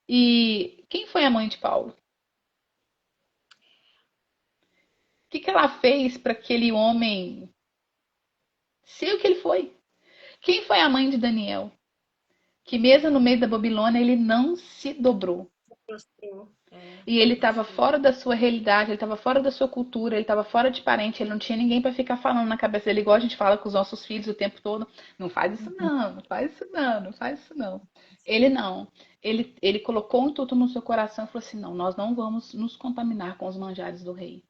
E quem foi a mãe de Paulo? O que ela fez para aquele homem ser o que ele foi? Quem foi a mãe de Daniel? Que mesmo no meio da Babilônia ele não se dobrou. Prostrou. E ele estava fora da sua realidade, ele estava fora da sua cultura, ele estava fora de parente, ele não tinha ninguém para ficar falando na cabeça dele, igual a gente fala com os nossos filhos o tempo todo. Não faz isso não, não faz isso não, não faz isso não. Ele não. Ele colocou um intuito no seu coração e falou assim, não, nós não vamos nos contaminar com os manjares do rei.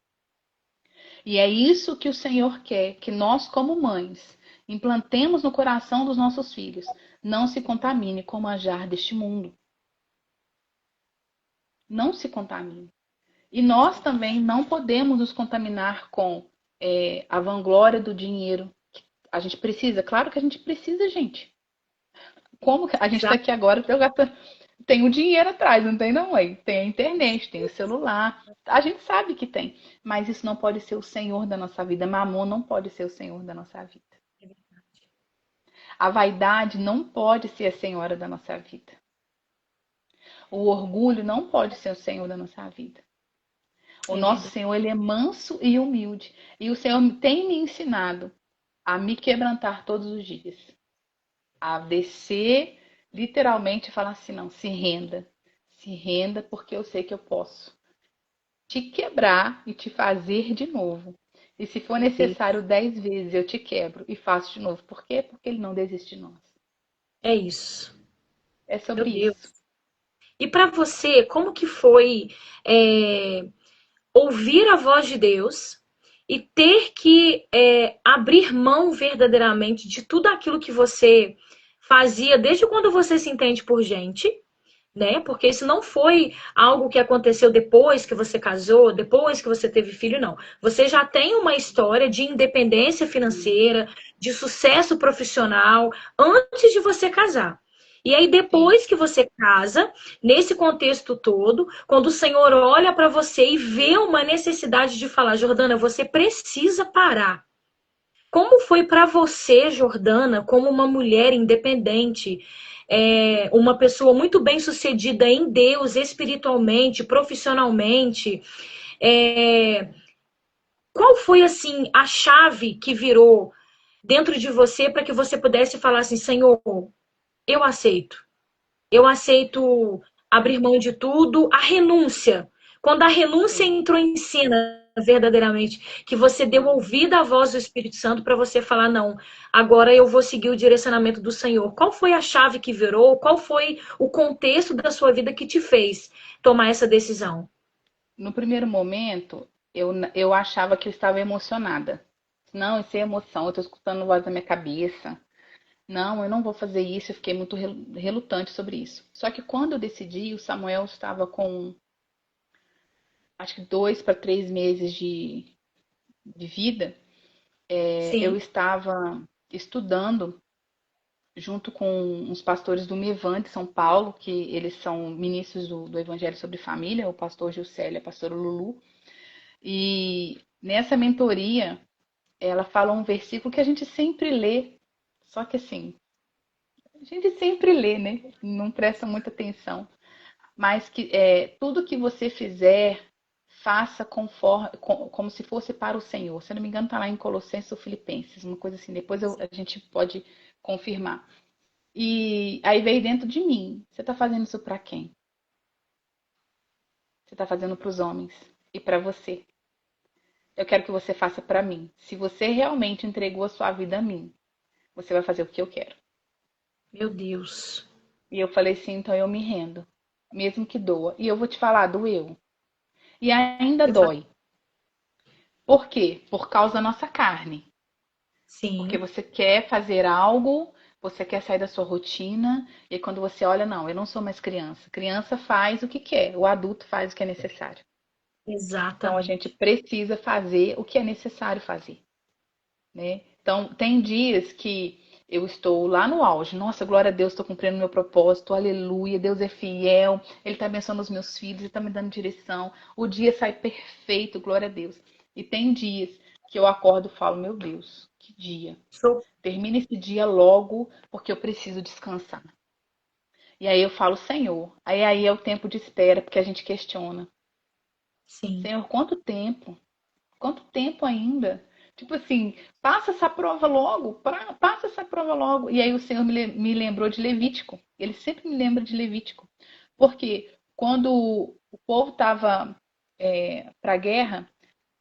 E é isso que o Senhor quer, que nós como mães implantemos no coração dos nossos filhos. Não se contamine com o manjar deste mundo. Não se contamine. E nós também não podemos nos contaminar com a vanglória do dinheiro. A gente precisa, claro que a gente precisa, gente. Como que a gente está aqui agora, tem o dinheiro atrás, não tem não, mãe? Tem a internet, tem o celular. A gente sabe que tem. Mas isso não pode ser o Senhor da nossa vida. Mamon não pode ser o Senhor da nossa vida. A vaidade não pode ser a senhora da nossa vida. O orgulho não pode ser o Senhor da nossa vida. O nosso Senhor, ele é manso e humilde. E o Senhor tem me ensinado a me quebrantar todos os dias. A descer, literalmente, e falar assim, não, se renda. Se renda porque eu sei que eu posso te quebrar e te fazer de novo. E se for necessário 10 vezes, eu te quebro e faço de novo. Por quê? Porque ele não desiste de nós. É isso. É sobre isso. E para você, como que foi ouvir a voz de Deus e ter que abrir mão verdadeiramente de tudo aquilo que você fazia desde quando você se entende por gente, né? Porque isso não foi algo que aconteceu depois que você casou, depois que você teve filho, não. Você já tem uma história de independência financeira, de sucesso profissional antes de você casar. E aí, depois que você casa, nesse contexto todo, quando o Senhor olha para você e vê uma necessidade de falar, Jordana, você precisa parar. Como foi para você, Jordana, como uma mulher independente, uma pessoa muito bem-sucedida em Deus, espiritualmente, profissionalmente, qual foi, assim, a chave que virou dentro de você para que você pudesse falar assim, Senhor, eu aceito. Eu aceito abrir mão de tudo, a renúncia. Quando a renúncia entrou em cena verdadeiramente, que você deu ouvido à voz do Espírito Santo para você falar, não, agora eu vou seguir o direcionamento do Senhor. Qual foi a chave que virou? Qual foi o contexto da sua vida que te fez tomar essa decisão? No primeiro momento, eu achava que eu estava emocionada. Não, isso é emoção, eu estou escutando a voz da minha cabeça. Não, eu não vou fazer isso, eu fiquei muito relutante sobre isso. Só que quando eu decidi, o Samuel estava com acho que 2 para 3 meses de vida. Eu estava estudando junto com uns pastores do Mevan de São Paulo, que eles são ministros do Evangelho sobre Família, o pastor Gilcélio e a pastora Lulu. E nessa mentoria, ela falou um versículo que a gente sempre lê, só que assim, a gente sempre lê, né? Não presta muita atenção. Mas que tudo que você fizer, faça como se fosse para o Senhor. Se eu não me engano, está lá em Colossenses ou Filipenses, uma coisa assim. Depois a gente pode confirmar. E aí veio dentro de mim. Você está fazendo isso para quem? Você está fazendo para os homens e para você. Eu quero que você faça para mim. Se você realmente entregou a sua vida a mim, você vai fazer o que eu quero. Meu Deus. E eu falei assim, então eu me rendo, mesmo que doa. E eu vou te falar, doeu. E ainda dói. Por quê? Por causa da nossa carne. Sim. Porque você quer fazer algo, você quer sair da sua rotina, e quando você olha, não, eu não sou mais criança. Criança faz o que quer, o adulto faz o que é necessário. Exatamente. Então a gente precisa fazer o que é necessário fazer, né? Então tem dias que eu estou lá no auge, nossa, glória a Deus, estou cumprindo meu propósito, aleluia, Deus é fiel, Ele está abençoando os meus filhos, Ele está me dando direção, o dia sai perfeito, glória a Deus. E tem dias que eu acordo e falo, meu Deus, que dia. Termina esse dia logo, porque eu preciso descansar. E aí eu falo, Senhor, aí é o tempo de espera, porque a gente questiona. Sim. Senhor, quanto tempo? Quanto tempo ainda? Tipo assim, passa essa prova logo, passa essa prova logo. E aí o Senhor me lembrou de Levítico. Ele sempre me lembra de Levítico. Porque quando o povo estava para a guerra,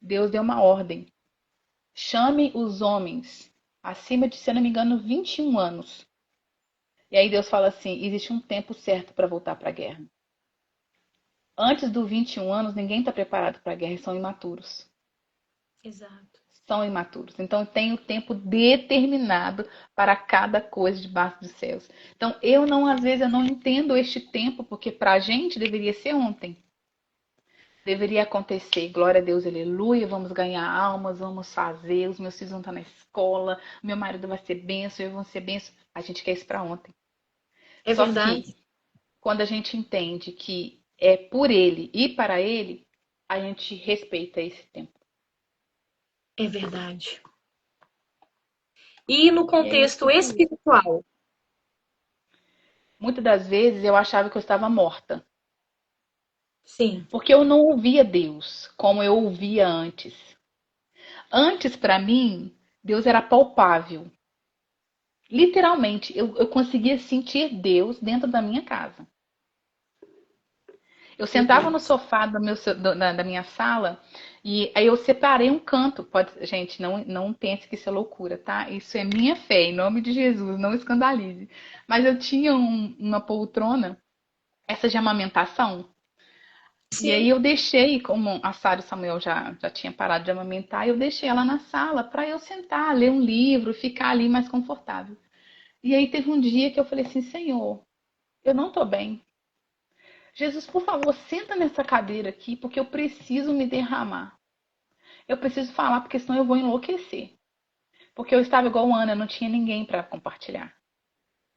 Deus deu uma ordem. Chame os homens acima de, se eu não me engano, 21 anos. E aí Deus fala assim, existe um tempo certo para voltar para a guerra. Antes dos 21 anos, ninguém está preparado para a guerra, são imaturos. Exato. São imaturos. Então tem o tempo determinado para cada coisa debaixo dos céus. Então às vezes eu não entendo este tempo, porque para a gente deveria ser ontem. Deveria acontecer, glória a Deus, aleluia, vamos ganhar almas, vamos fazer, os meus filhos vão estar na escola, meu marido vai ser bênção, eu vou ser bênção. A gente quer isso para ontem. É Só verdade. que quando a gente entende que é por ele e para ele, a gente respeita esse tempo. É verdade. E no E é isso contexto que espiritual? muitas das vezes eu achava que eu estava morta. Sim. Porque eu não ouvia Deus como eu ouvia antes. Antes, para mim, Deus era palpável. Literalmente, eu conseguia sentir Deus dentro da minha casa. Eu sentava no sofá da minha sala e aí eu separei um canto. Gente, não pense que isso é loucura, tá? Isso é minha fé, em nome de Jesus, não escandalize. Mas eu tinha uma poltrona, essa de amamentação. E aí Sim. eu deixei, como a Sara e o Samuel já tinha parado de amamentar, eu deixei ela na sala para eu sentar, ler um livro, ficar ali mais confortável. E aí teve um dia que eu falei assim, Senhor, eu não tô bem. Jesus, por favor, senta nessa cadeira aqui, porque eu preciso me derramar. Eu preciso falar, porque senão eu vou enlouquecer. Porque eu estava igual Ana, eu não tinha ninguém para compartilhar.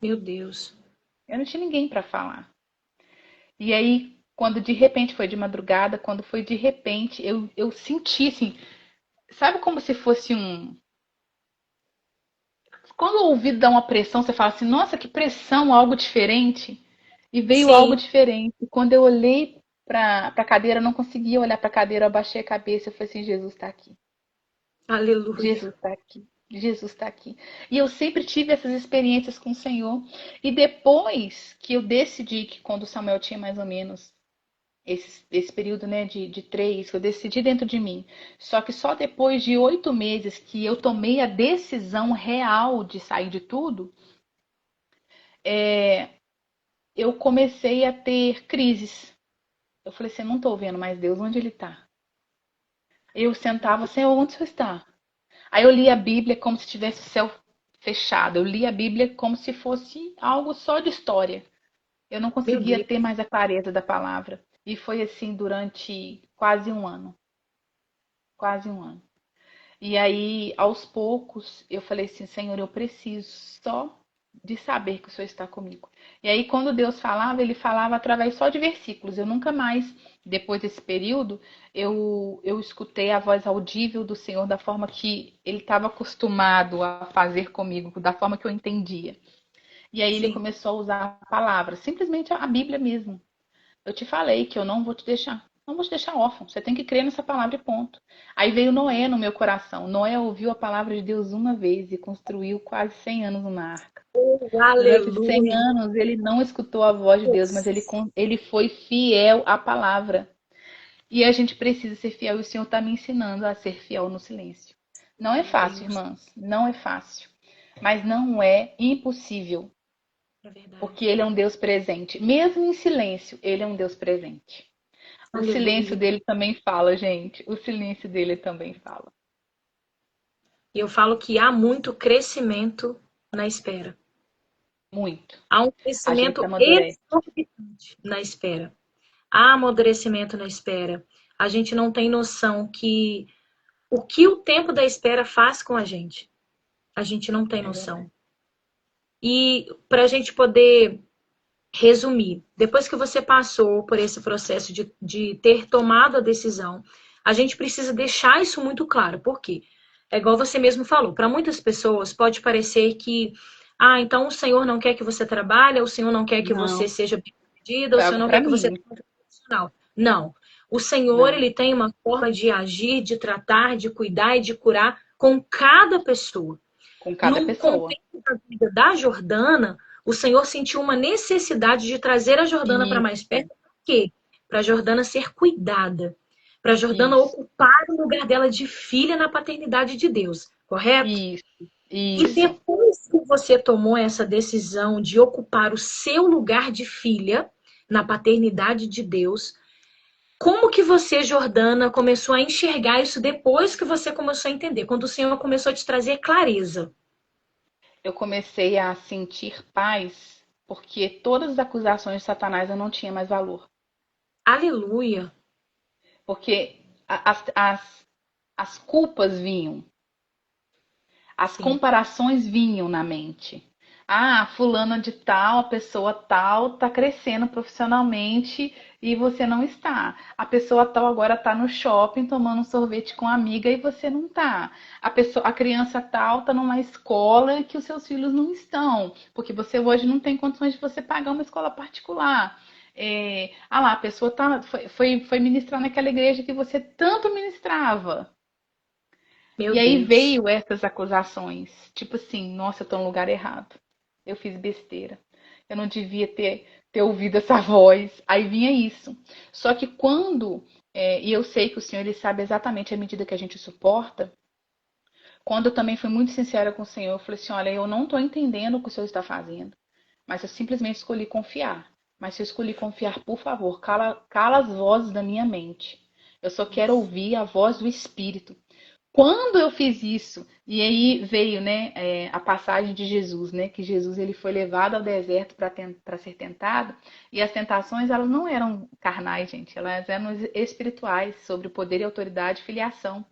Meu Deus. Eu não tinha ninguém para falar. E aí, quando de repente foi de madrugada, quando foi de repente, eu senti assim, sabe como se fosse um. Quando o ouvido dá uma pressão, você fala assim, nossa, que pressão, algo diferente. E veio algo Sim. diferente. E quando eu olhei para a cadeira, eu não conseguia olhar para a cadeira, eu abaixei a cabeça e falei assim, Jesus está aqui. Aleluia. Jesus está aqui. Jesus está aqui. E eu sempre tive essas experiências com o Senhor. E depois que eu decidi que quando o Samuel tinha mais ou menos esse período, né, de 3, que eu decidi dentro de mim. Só que só depois de 8 meses que eu tomei a decisão real de sair de tudo, eu comecei a ter crises. Eu falei assim, não estou vendo mais Deus, onde Ele está? Eu sentava, Senhor, onde o Senhor está? Aí eu li a Bíblia como se tivesse o céu fechado. Eu li a Bíblia como se fosse algo só de história. Eu não Meu conseguia Deus. ter mais a clareza da palavra. E foi assim durante quase um ano. Quase um ano. E aí, aos poucos, eu falei assim, Senhor, eu preciso só de saber que o Senhor está comigo. E aí, quando Deus falava, Ele falava através só de versículos. Eu nunca mais, depois desse período, eu escutei a voz audível do Senhor da forma que Ele estava acostumado a fazer comigo, da forma que eu entendia. E aí Ele Sim. começou a usar a palavra, simplesmente a Bíblia mesmo. Eu te falei que eu não vou te deixar. Não vou te deixar órfão. Você tem que crer nessa palavra e ponto. Aí veio Noé no meu coração. Noé ouviu a palavra de Deus uma vez e construiu quase 100 anos numa arca. Durante 100 Aleluia. anos ele não escutou a voz de Deus, mas ele foi fiel à palavra. E a gente precisa ser fiel e o Senhor está me ensinando a ser fiel no silêncio. Não é Meu fácil, Deus. irmãs. Não é fácil. Mas não é impossível. É verdade. Porque Ele é um Deus presente. Mesmo em silêncio, Ele é um Deus presente. O silêncio Aleluia. dele também fala, gente. O silêncio dele também fala. E eu falo que há muito crescimento na espera. Muito. Há um A gente crescimento amadurece. exorbitante na espera. Há amadurecimento na espera. A gente não tem noção que o tempo da espera faz com a gente. A gente não tem É verdade. noção. E para a gente poder resumir, depois que você passou por esse processo de ter tomado a decisão, a gente precisa deixar isso muito claro. Por quê? É igual você mesmo falou, para muitas pessoas pode parecer que, então o Senhor não quer que você trabalhe, o Senhor não quer que você Não, seja bem-sucedida, o foi Senhor algo não pra quer que você mim. tenha um profissional. Não. O Senhor, Não. ele tem uma forma de agir, de tratar, de cuidar e de curar com cada pessoa. Com cada No pessoa. contexto da vida da Jordana, o Senhor sentiu uma necessidade de trazer a Jordana para mais Isso. perto. Por quê? para Jordana ser cuidada, para Jordana Isso, ocupar o lugar dela de filha na paternidade de Deus, correto? isso, E isso. depois que você tomou essa decisão de ocupar o seu lugar de filha na paternidade de Deus, como que você, Jordana, começou a enxergar isso depois que você começou a entender? Quando o Senhor começou a te trazer clareza. Eu comecei a sentir paz porque todas as acusações de Satanás eu não tinha mais valor. Aleluia. Porque as culpas vinham, as Sim. comparações vinham na mente. Ah, fulana de tal, a pessoa tal tá crescendo profissionalmente e você não está. A pessoa tal agora tá no shopping tomando um sorvete com a amiga e você não tá. A criança tal tá numa escola que os seus filhos não estão, porque você hoje não tem condições de você pagar uma escola particular. A pessoa foi ministrar naquela igreja que você tanto ministrava. Meu E aí Deus. veio essas acusações, tipo assim, nossa, eu tô no lugar errado. Eu fiz besteira. Eu não devia ter ouvido essa voz. Aí vinha isso. Só que e eu sei que o Senhor ele sabe exatamente a medida que a gente suporta, quando eu também fui muito sincera com o Senhor, eu falei assim, olha, eu não tô entendendo o que o Senhor está fazendo, mas eu simplesmente escolhi confiar. Mas se eu escolhi confiar, por favor, cala as vozes da minha mente. Eu só quero ouvir a voz do Espírito. Quando eu fiz isso, e aí veio, né, a passagem de Jesus, né, que Jesus ele foi levado ao deserto para ser tentado, e as tentações elas não eram carnais, gente, elas eram espirituais, sobre o poder e autoridade e filiação.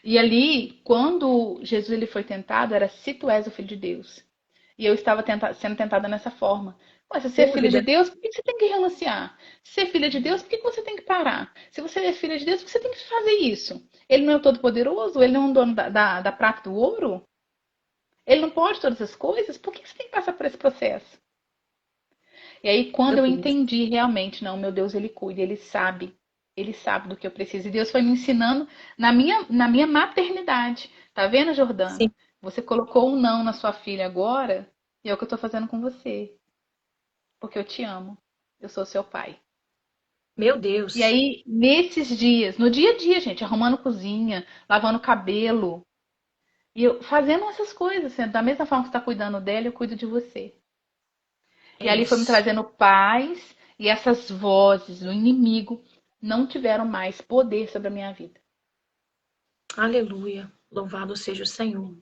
E ali, quando Jesus ele foi tentado, era se tu és o filho de Deus. E eu estava sendo tentada nessa forma. Mas se você é filha de Deus, por que você tem que renunciar? Se você é filha de Deus, por que você tem que parar? Se você é filha de Deus, por que você tem que fazer isso? Ele não é o todo-poderoso? Ele não é o dono da prata e do ouro? Ele não pode todas as coisas? Por que você tem que passar por esse processo? E aí, quando Meu eu Deus. entendi realmente, não, meu Deus, ele cuida, ele sabe do que eu preciso. E Deus foi me ensinando na minha maternidade. Tá vendo, Sim. Jordana? Você colocou um não na sua filha agora, e é o que eu tô fazendo com você. Porque eu te amo. Eu sou seu pai. Meu E Deus. aí, nesses dias, no dia a dia, gente, arrumando cozinha, lavando cabelo, e eu fazendo essas coisas, assim, da mesma forma que você está cuidando dela, eu cuido de você. É E ali foi me isso. trazendo paz, e essas vozes do inimigo não tiveram mais poder sobre a minha vida. Aleluia. Louvado seja o Senhor.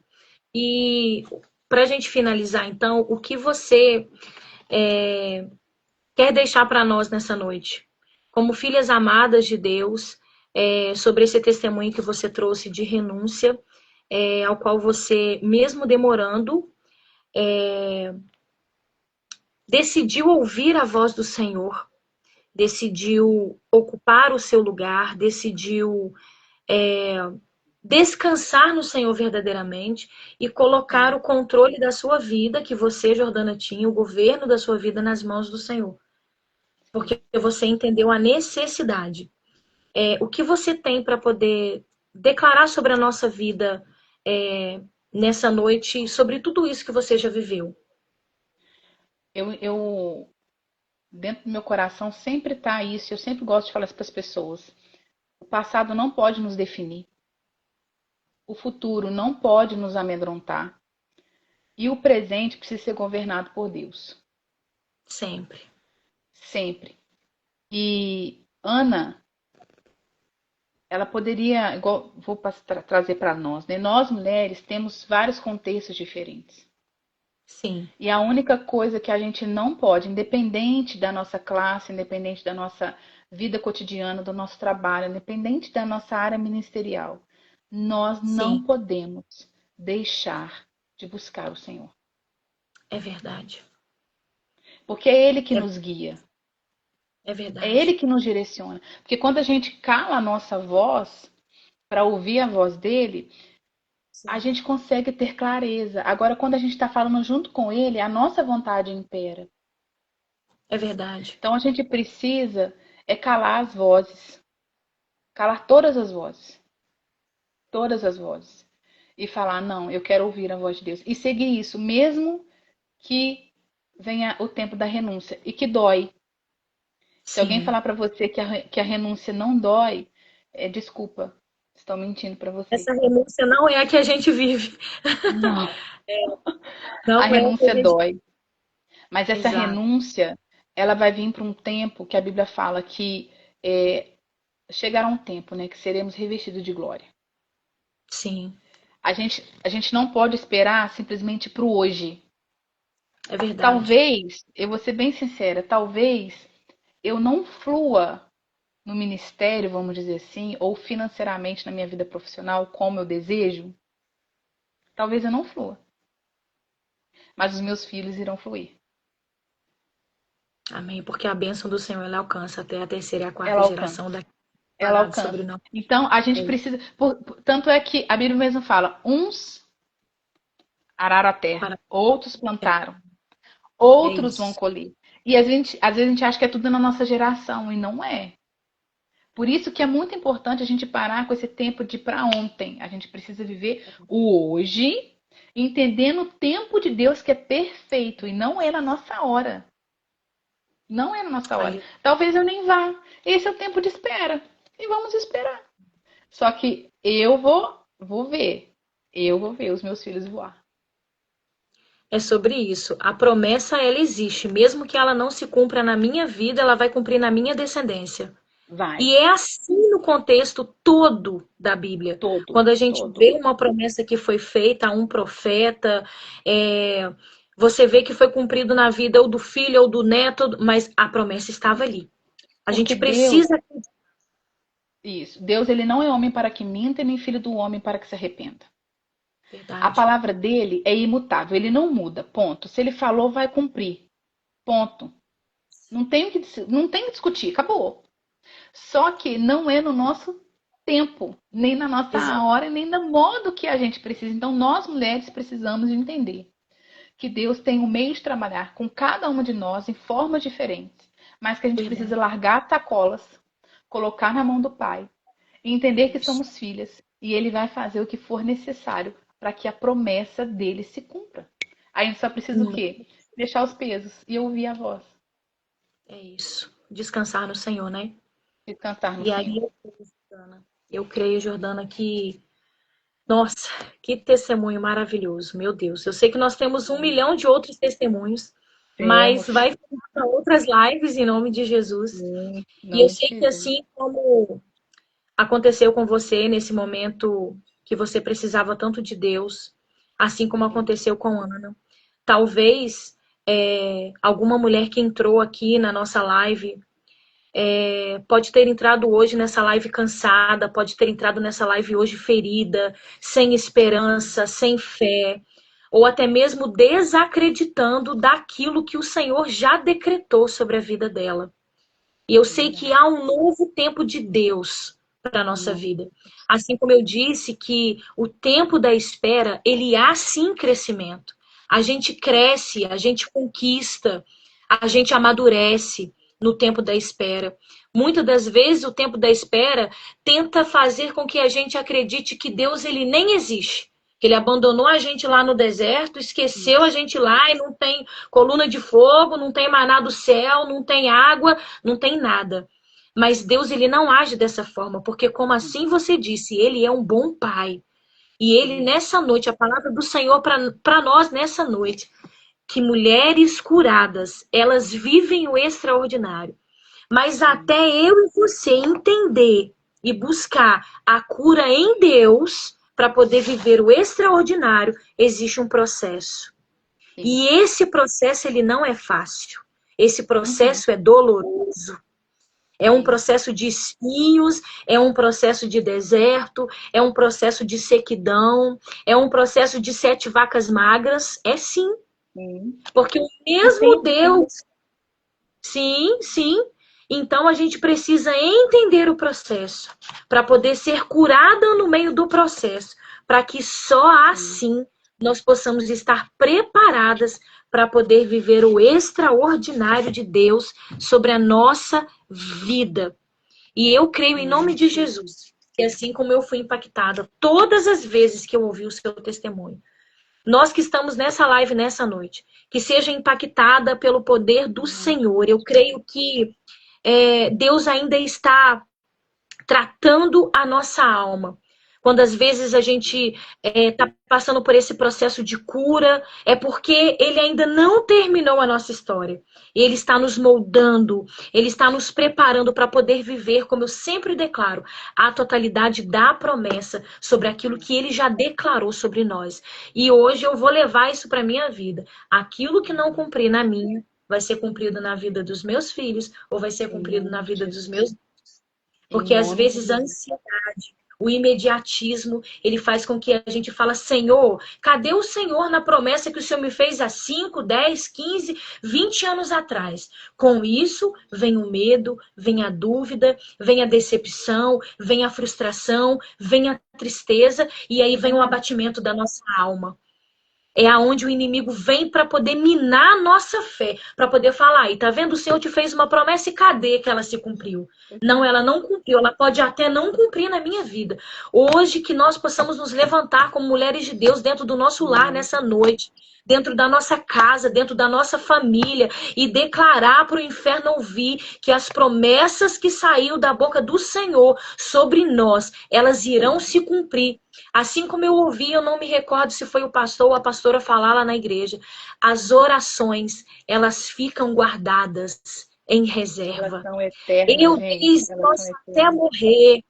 E para a gente finalizar, então, o que você é, quer deixar para nós nessa noite? Como filhas amadas de Deus, sobre esse testemunho que você trouxe de renúncia, ao qual você, mesmo demorando, decidiu ouvir a voz do Senhor, decidiu ocupar o seu lugar, decidiu descansar no Senhor verdadeiramente e colocar o controle da sua vida, que você, Jordana, tinha, o governo da sua vida nas mãos do Senhor. Porque você entendeu a necessidade. O que você tem para poder declarar sobre a nossa vida nessa noite, sobre tudo isso que você já viveu? Eu dentro do meu coração sempre está isso, eu sempre gosto de falar isso para as pessoas. O passado não pode nos definir. O futuro não pode nos amedrontar. E o presente precisa ser governado por Deus. Sempre. Sempre. E Ana, ela poderia, igual vou trazer para nós, né? Nós mulheres temos vários contextos diferentes. Sim. E a única coisa que a gente não pode, independente da nossa classe, independente da nossa vida cotidiana, do nosso trabalho, independente da nossa área ministerial, nós não Sim. podemos deixar de buscar o Senhor. É verdade. Porque é Ele que É, nos guia, é é Ele verdade. que nos direciona. Porque quando a gente cala a nossa voz para ouvir a voz dele, a Sim. gente consegue ter clareza. Agora, quando a gente está falando junto com Ele, a nossa vontade impera. É verdade. Então, a gente precisa calar as vozes, calar todas as vozes, e falar: não, eu quero ouvir a voz de Deus. E seguir isso, mesmo que venha o tempo da renúncia e que dói. Se alguém Sim. falar para você que a renúncia não dói, desculpa, estão mentindo para você. Essa renúncia não é a que a gente vive. Não, a Não é a que a renúncia gente. dói. Mas essa Exato. renúncia, ela vai vir para um tempo que a Bíblia fala que é, chegará um tempo, né, que seremos revestidos de glória. Sim, A gente não pode esperar simplesmente para o hoje. é verdade. Talvez, eu vou ser bem sincera, talvez eu não flua no ministério, vamos dizer assim, ou financeiramente na minha vida profissional como eu desejo. Talvez eu não flua, mas os meus filhos irão fluir. Amém. Porque a bênção do Senhor ela alcança até a terceira e a Ela quarta alcança. geração da Ela parado sobre alcança. nós. Então, a gente precisa. Tanto é que a Bíblia mesmo fala: uns araram a terra, Para... outros É, plantaram, é outros vão isso. colher. E às vezes a gente acha que é tudo na nossa geração, e não é. Por isso que é muito importante a gente parar com esse tempo de para ontem. A gente precisa viver o hoje, entendendo o tempo de Deus que é perfeito, e não é na nossa hora. Não é na nossa hora. Ali. Talvez eu nem vá. Esse é o tempo de espera. E vamos esperar. Só que eu vou ver. Eu vou ver os meus filhos voar. É sobre isso. A promessa, ela existe. Mesmo que ela não se cumpra na minha vida, ela vai cumprir na minha descendência. Vai. E é assim no contexto todo da Bíblia. Todo, Quando a gente todo. vê uma promessa que foi feita a um profeta, você vê que foi cumprido na vida ou do filho ou do neto, mas a promessa estava ali. A Porque gente Deus, precisa. isso, Deus ele não é homem para que minta, nem filho do homem para que se arrependa. A Verdade. palavra dele é imutável, ele não muda, ponto. Se ele falou, vai cumprir, ponto. Não tem que discutir, acabou. Só que não é no nosso tempo, nem na nossa Exato. hora, nem no modo que a gente precisa. Então, nós mulheres precisamos entender que Deus tem um meio de trabalhar com cada uma de nós em formas diferentes, mas que a gente precisa Verdade. largar as sacolas, colocar na mão do Pai e entender que Isso. somos filhas e Ele vai fazer o que for necessário para que a promessa dele se cumpra. A gente só precisa o quê? Deixar os pesos e ouvir a voz, É isso. Descansar no Senhor, né? descansar no E aí Senhor. eu creio, Jordana, que nossa, que testemunho maravilhoso, meu Deus. Eu sei que nós temos 1 milhão de outros testemunhos, mas Temos, vai ficar para outras lives em nome de Jesus. sim, em E eu nome de sei que Jesus. assim como aconteceu com você nesse momento que você precisava tanto de Deus, assim como aconteceu com Ana, talvez alguma mulher que entrou aqui na nossa live pode ter entrado hoje nessa live cansada, pode ter entrado nessa live hoje ferida, sem esperança, sem fé, ou até mesmo desacreditando daquilo que o Senhor já decretou sobre a vida dela. E eu sei que há um novo tempo de Deus para a nossa vida. Assim como eu disse que o tempo da espera, ele há sim crescimento. A gente cresce, a gente conquista, a gente amadurece no tempo da espera. Muitas das vezes o tempo da espera tenta fazer com que a gente acredite que Deus ele nem existe. Que ele abandonou a gente lá no deserto, esqueceu a gente lá e não tem coluna de fogo, não tem maná do céu, não tem água, não tem nada. Mas Deus ele não age dessa forma, porque como assim você disse, ele é um bom pai. E ele nessa noite, a palavra do Senhor para nós nessa noite, que mulheres curadas, elas vivem o extraordinário. Mas até eu e você entender e buscar a cura em Deus para poder viver o extraordinário, existe um processo. Sim. E esse processo ele não é fácil. Esse processo é doloroso. É um processo de espinhos, é um processo de deserto, é um processo de sequidão, é um processo de 7 vacas magras. É sim. Porque o mesmo Deus. Sim, sim. Então a gente precisa entender o processo para poder ser curada no meio do processo, para que só assim nós possamos estar preparadas para poder viver o extraordinário de Deus sobre a nossa vida. E eu creio em nome de Jesus, que assim como eu fui impactada todas as vezes que eu ouvi o seu testemunho, nós que estamos nessa live nessa noite, que seja impactada pelo poder do Senhor. Eu creio que Deus ainda está tratando a nossa alma. Quando às vezes a gente está passando por esse processo de cura, é porque ele ainda não terminou a nossa história. Ele está nos moldando, ele está nos preparando para poder viver, como eu sempre declaro, a totalidade da promessa sobre aquilo que ele já declarou sobre nós. E hoje eu vou levar isso para a minha vida. Aquilo que não cumprir na minha, vai ser cumprido na vida dos meus filhos, ou vai ser cumprido na vida dos meus. Porque às vezes a ansiedade, o imediatismo, ele faz com que a gente fala, Senhor, cadê o Senhor na promessa que o Senhor me fez há 5, 10, 15, 20 anos atrás? Com isso, vem o medo, vem a dúvida, vem a decepção, vem a frustração, vem a tristeza, e aí vem o abatimento da nossa alma. É aonde o inimigo vem para poder minar a nossa fé, para poder falar, e tá vendo, o Senhor te fez uma promessa e cadê que ela se cumpriu? Não, ela não cumpriu, ela pode até não cumprir na minha vida. Hoje que nós possamos nos levantar como mulheres de Deus dentro do nosso lar nessa noite, dentro da nossa casa, dentro da nossa família, e declarar para o inferno ouvir que as promessas que saíram da boca do Senhor sobre nós, elas irão se cumprir. Assim como eu ouvi, eu não me recordo se foi o pastor ou a pastora falar lá na igreja, as orações, elas ficam guardadas em reserva. Elas são eternas, Eu gente. posso até morrer,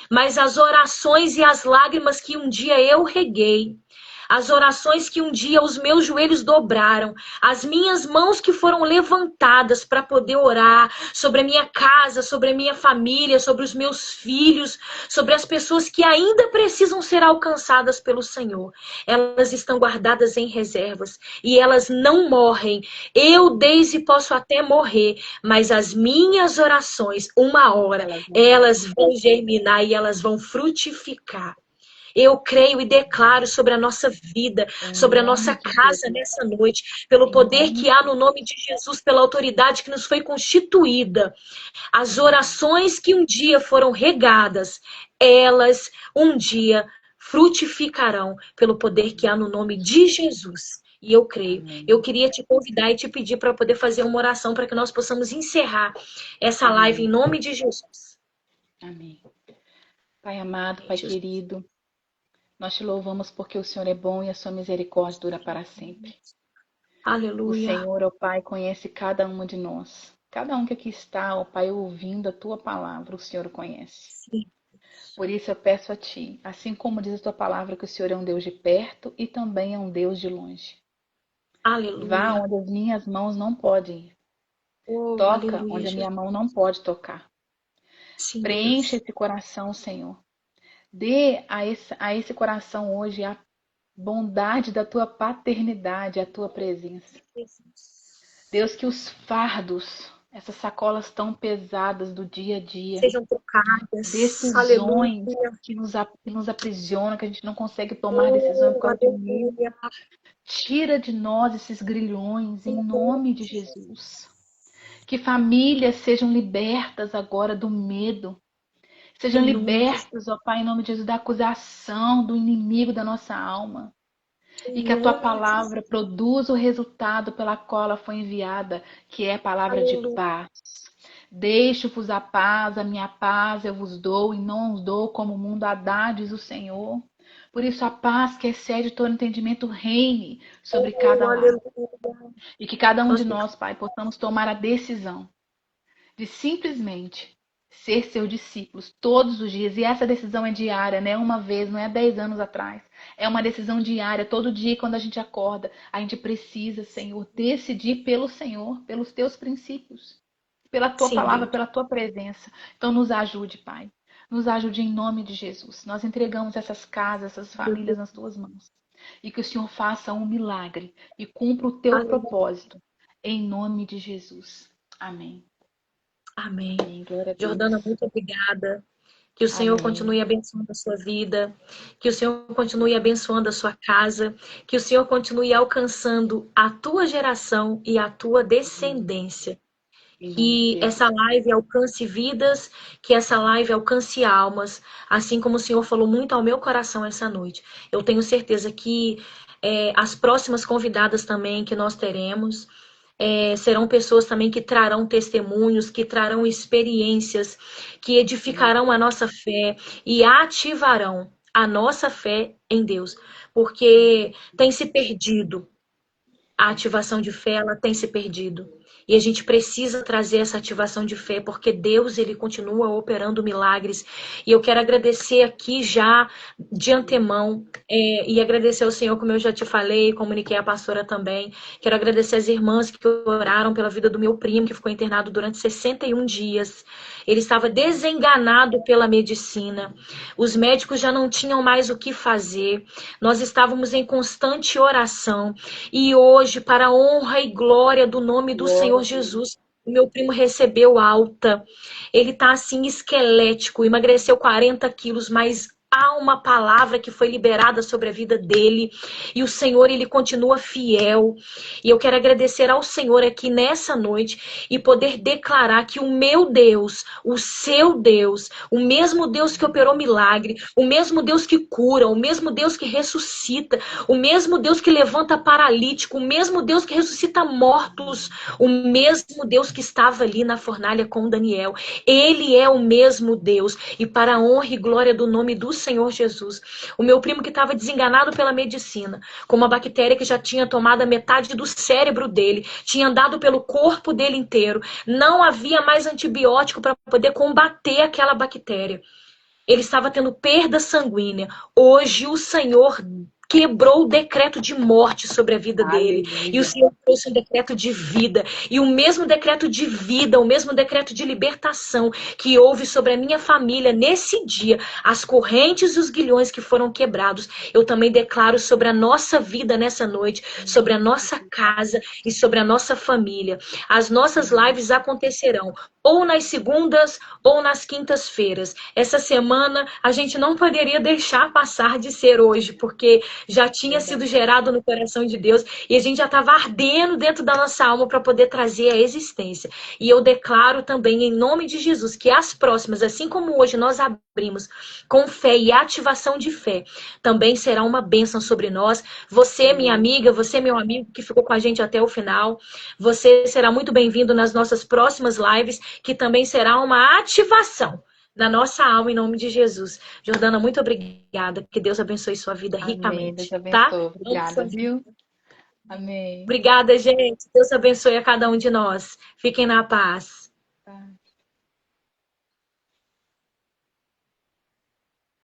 mas as orações e as lágrimas que um dia eu reguei, as orações que um dia os meus joelhos dobraram, as minhas mãos que foram levantadas para poder orar sobre a minha casa, sobre a minha família, sobre os meus filhos, sobre as pessoas que ainda precisam ser alcançadas pelo Senhor. Elas estão guardadas em reservas e elas não morrem. Eu, Deise, posso até morrer, mas as minhas orações, uma hora, elas vão germinar e elas vão frutificar. Eu creio e declaro sobre a nossa vida, sobre a nossa casa nessa noite, pelo poder que há no nome de Jesus, pela autoridade que nos foi constituída. As orações que um dia foram regadas, elas um dia frutificarão pelo poder que há no nome de Jesus. E eu creio. Eu queria te convidar e te pedir para poder fazer uma oração para que nós possamos encerrar essa live em nome de Jesus. Amém. Pai amado, Pai querido, nós te louvamos porque o Senhor é bom e a sua misericórdia dura para sempre. Aleluia. O Senhor, ó Pai, conhece cada uma de nós. Cada um que aqui está, ó Pai, ouvindo a tua palavra, o Senhor o conhece. Sim. Por isso eu peço a ti, assim como diz a tua palavra, que o Senhor é um Deus de perto e também é um Deus de longe. Aleluia. Vá onde as minhas mãos não podem ir. Toca aleluia, onde a minha mão não pode tocar. Sim, Preencha Deus. esse coração, Senhor. Dê a esse coração hoje a bondade da tua paternidade, a tua presença. Deus, que os fardos, essas sacolas tão pesadas do dia a dia, sejam trocadas. decisões Aleluia. que nos aprisionam, que a gente não consegue tomar decisão por causa do medo. Tira de nós esses grilhões, em nome de Jesus. Que famílias sejam libertas agora do medo. Sejam libertos, ó Pai, em nome de Jesus, da acusação do inimigo da nossa alma. E que a tua palavra produza o resultado pela qual ela foi enviada, que é a palavra de paz. Deixo-vos a paz, a minha paz eu vos dou, e não os dou como o mundo a dá, diz o Senhor. Por isso a paz que excede todo entendimento reine sobre cada lar. E que cada um de nós, Pai, possamos tomar a decisão de simplesmente ser seus discípulos todos os dias. E essa decisão é diária, não é uma vez, não é 10 anos atrás. É uma decisão diária, todo dia quando a gente acorda. A gente precisa, Senhor, decidir pelo Senhor, pelos teus princípios, pela tua palavra, pela tua presença. Então nos ajude, Pai. Nos ajude em nome de Jesus. Nós entregamos essas casas, essas famílias nas tuas mãos. E que o Senhor faça um milagre e cumpra o teu propósito. Em nome de Jesus. Amém. Amém. Glória a Deus. Jordana, muito obrigada. Que o Senhor continue abençoando a sua vida. Que o Senhor continue abençoando a sua casa. Que o Senhor continue alcançando a tua geração e a tua descendência. Que essa live alcance vidas, que essa live alcance almas, assim como o Senhor falou muito ao meu coração essa noite. Eu tenho certeza que as próximas convidadas também que nós teremos, Serão pessoas também que trarão testemunhos, que trarão experiências, que edificarão a nossa fé e ativarão a nossa fé em Deus, porque tem se perdido. A ativação de fé, ela tem se perdido. E a gente precisa trazer essa ativação de fé, porque Deus, ele continua operando milagres. E eu quero agradecer aqui já de antemão, e agradecer ao Senhor, como eu já te falei, comuniquei à pastora também. Quero agradecer as irmãs que oraram pela vida do meu primo, que ficou internado durante 61 dias. Ele estava desenganado pela medicina. Os médicos já não tinham mais o que fazer. Nós estávamos em constante oração. E hoje, para a honra e glória do nome do Senhor Jesus, o meu primo recebeu alta. Ele tá assim esquelético, emagreceu 40 quilos, mas há uma palavra que foi liberada sobre a vida dele. E o Senhor, ele continua fiel. E eu quero agradecer ao Senhor aqui nessa noite e poder declarar que o meu Deus, o seu Deus, o mesmo Deus que operou milagre, o mesmo Deus que cura, o mesmo Deus que ressuscita, o mesmo Deus que levanta paralítico, o mesmo Deus que ressuscita mortos, o mesmo Deus que estava ali na fornalha com Daniel. Ele é o mesmo Deus. E para a honra e glória do nome do Senhor Jesus, o meu primo que estava desenganado pela medicina, com uma bactéria que já tinha tomado a metade do cérebro dele, tinha andado pelo corpo dele inteiro, não havia mais antibiótico para poder combater aquela bactéria. Ele estava tendo perda sanguínea. Hoje o Senhor quebrou o decreto de morte sobre a vida dele. E o Senhor trouxe um decreto de vida. E o mesmo decreto de vida, o mesmo decreto de libertação que houve sobre a minha família nesse dia, as correntes e os grilhões que foram quebrados, eu também declaro sobre a nossa vida nessa noite, sobre a nossa casa e sobre a nossa família. As nossas lives acontecerão ou nas segundas ou nas quintas-feiras. Essa semana a gente não poderia deixar passar de ser hoje, porque já tinha sido gerado no coração de Deus e a gente já estava ardendo dentro da nossa alma para poder trazer a existência. E eu declaro também, em nome de Jesus, que as próximas, assim como hoje nós abrimos com fé e ativação de fé, também será uma bênção sobre nós. Você, minha amiga, você, meu amigo, que ficou com a gente até o final, você será muito bem-vindo nas nossas próximas lives, que também será uma ativação na nossa alma, em nome de Jesus. Jordana, muito obrigada. Que Deus abençoe sua vida Amém. ricamente, Deus abençoe. tá? Obrigada, viu? Amém. Obrigada, gente. Deus abençoe a cada um de nós. Fiquem na paz.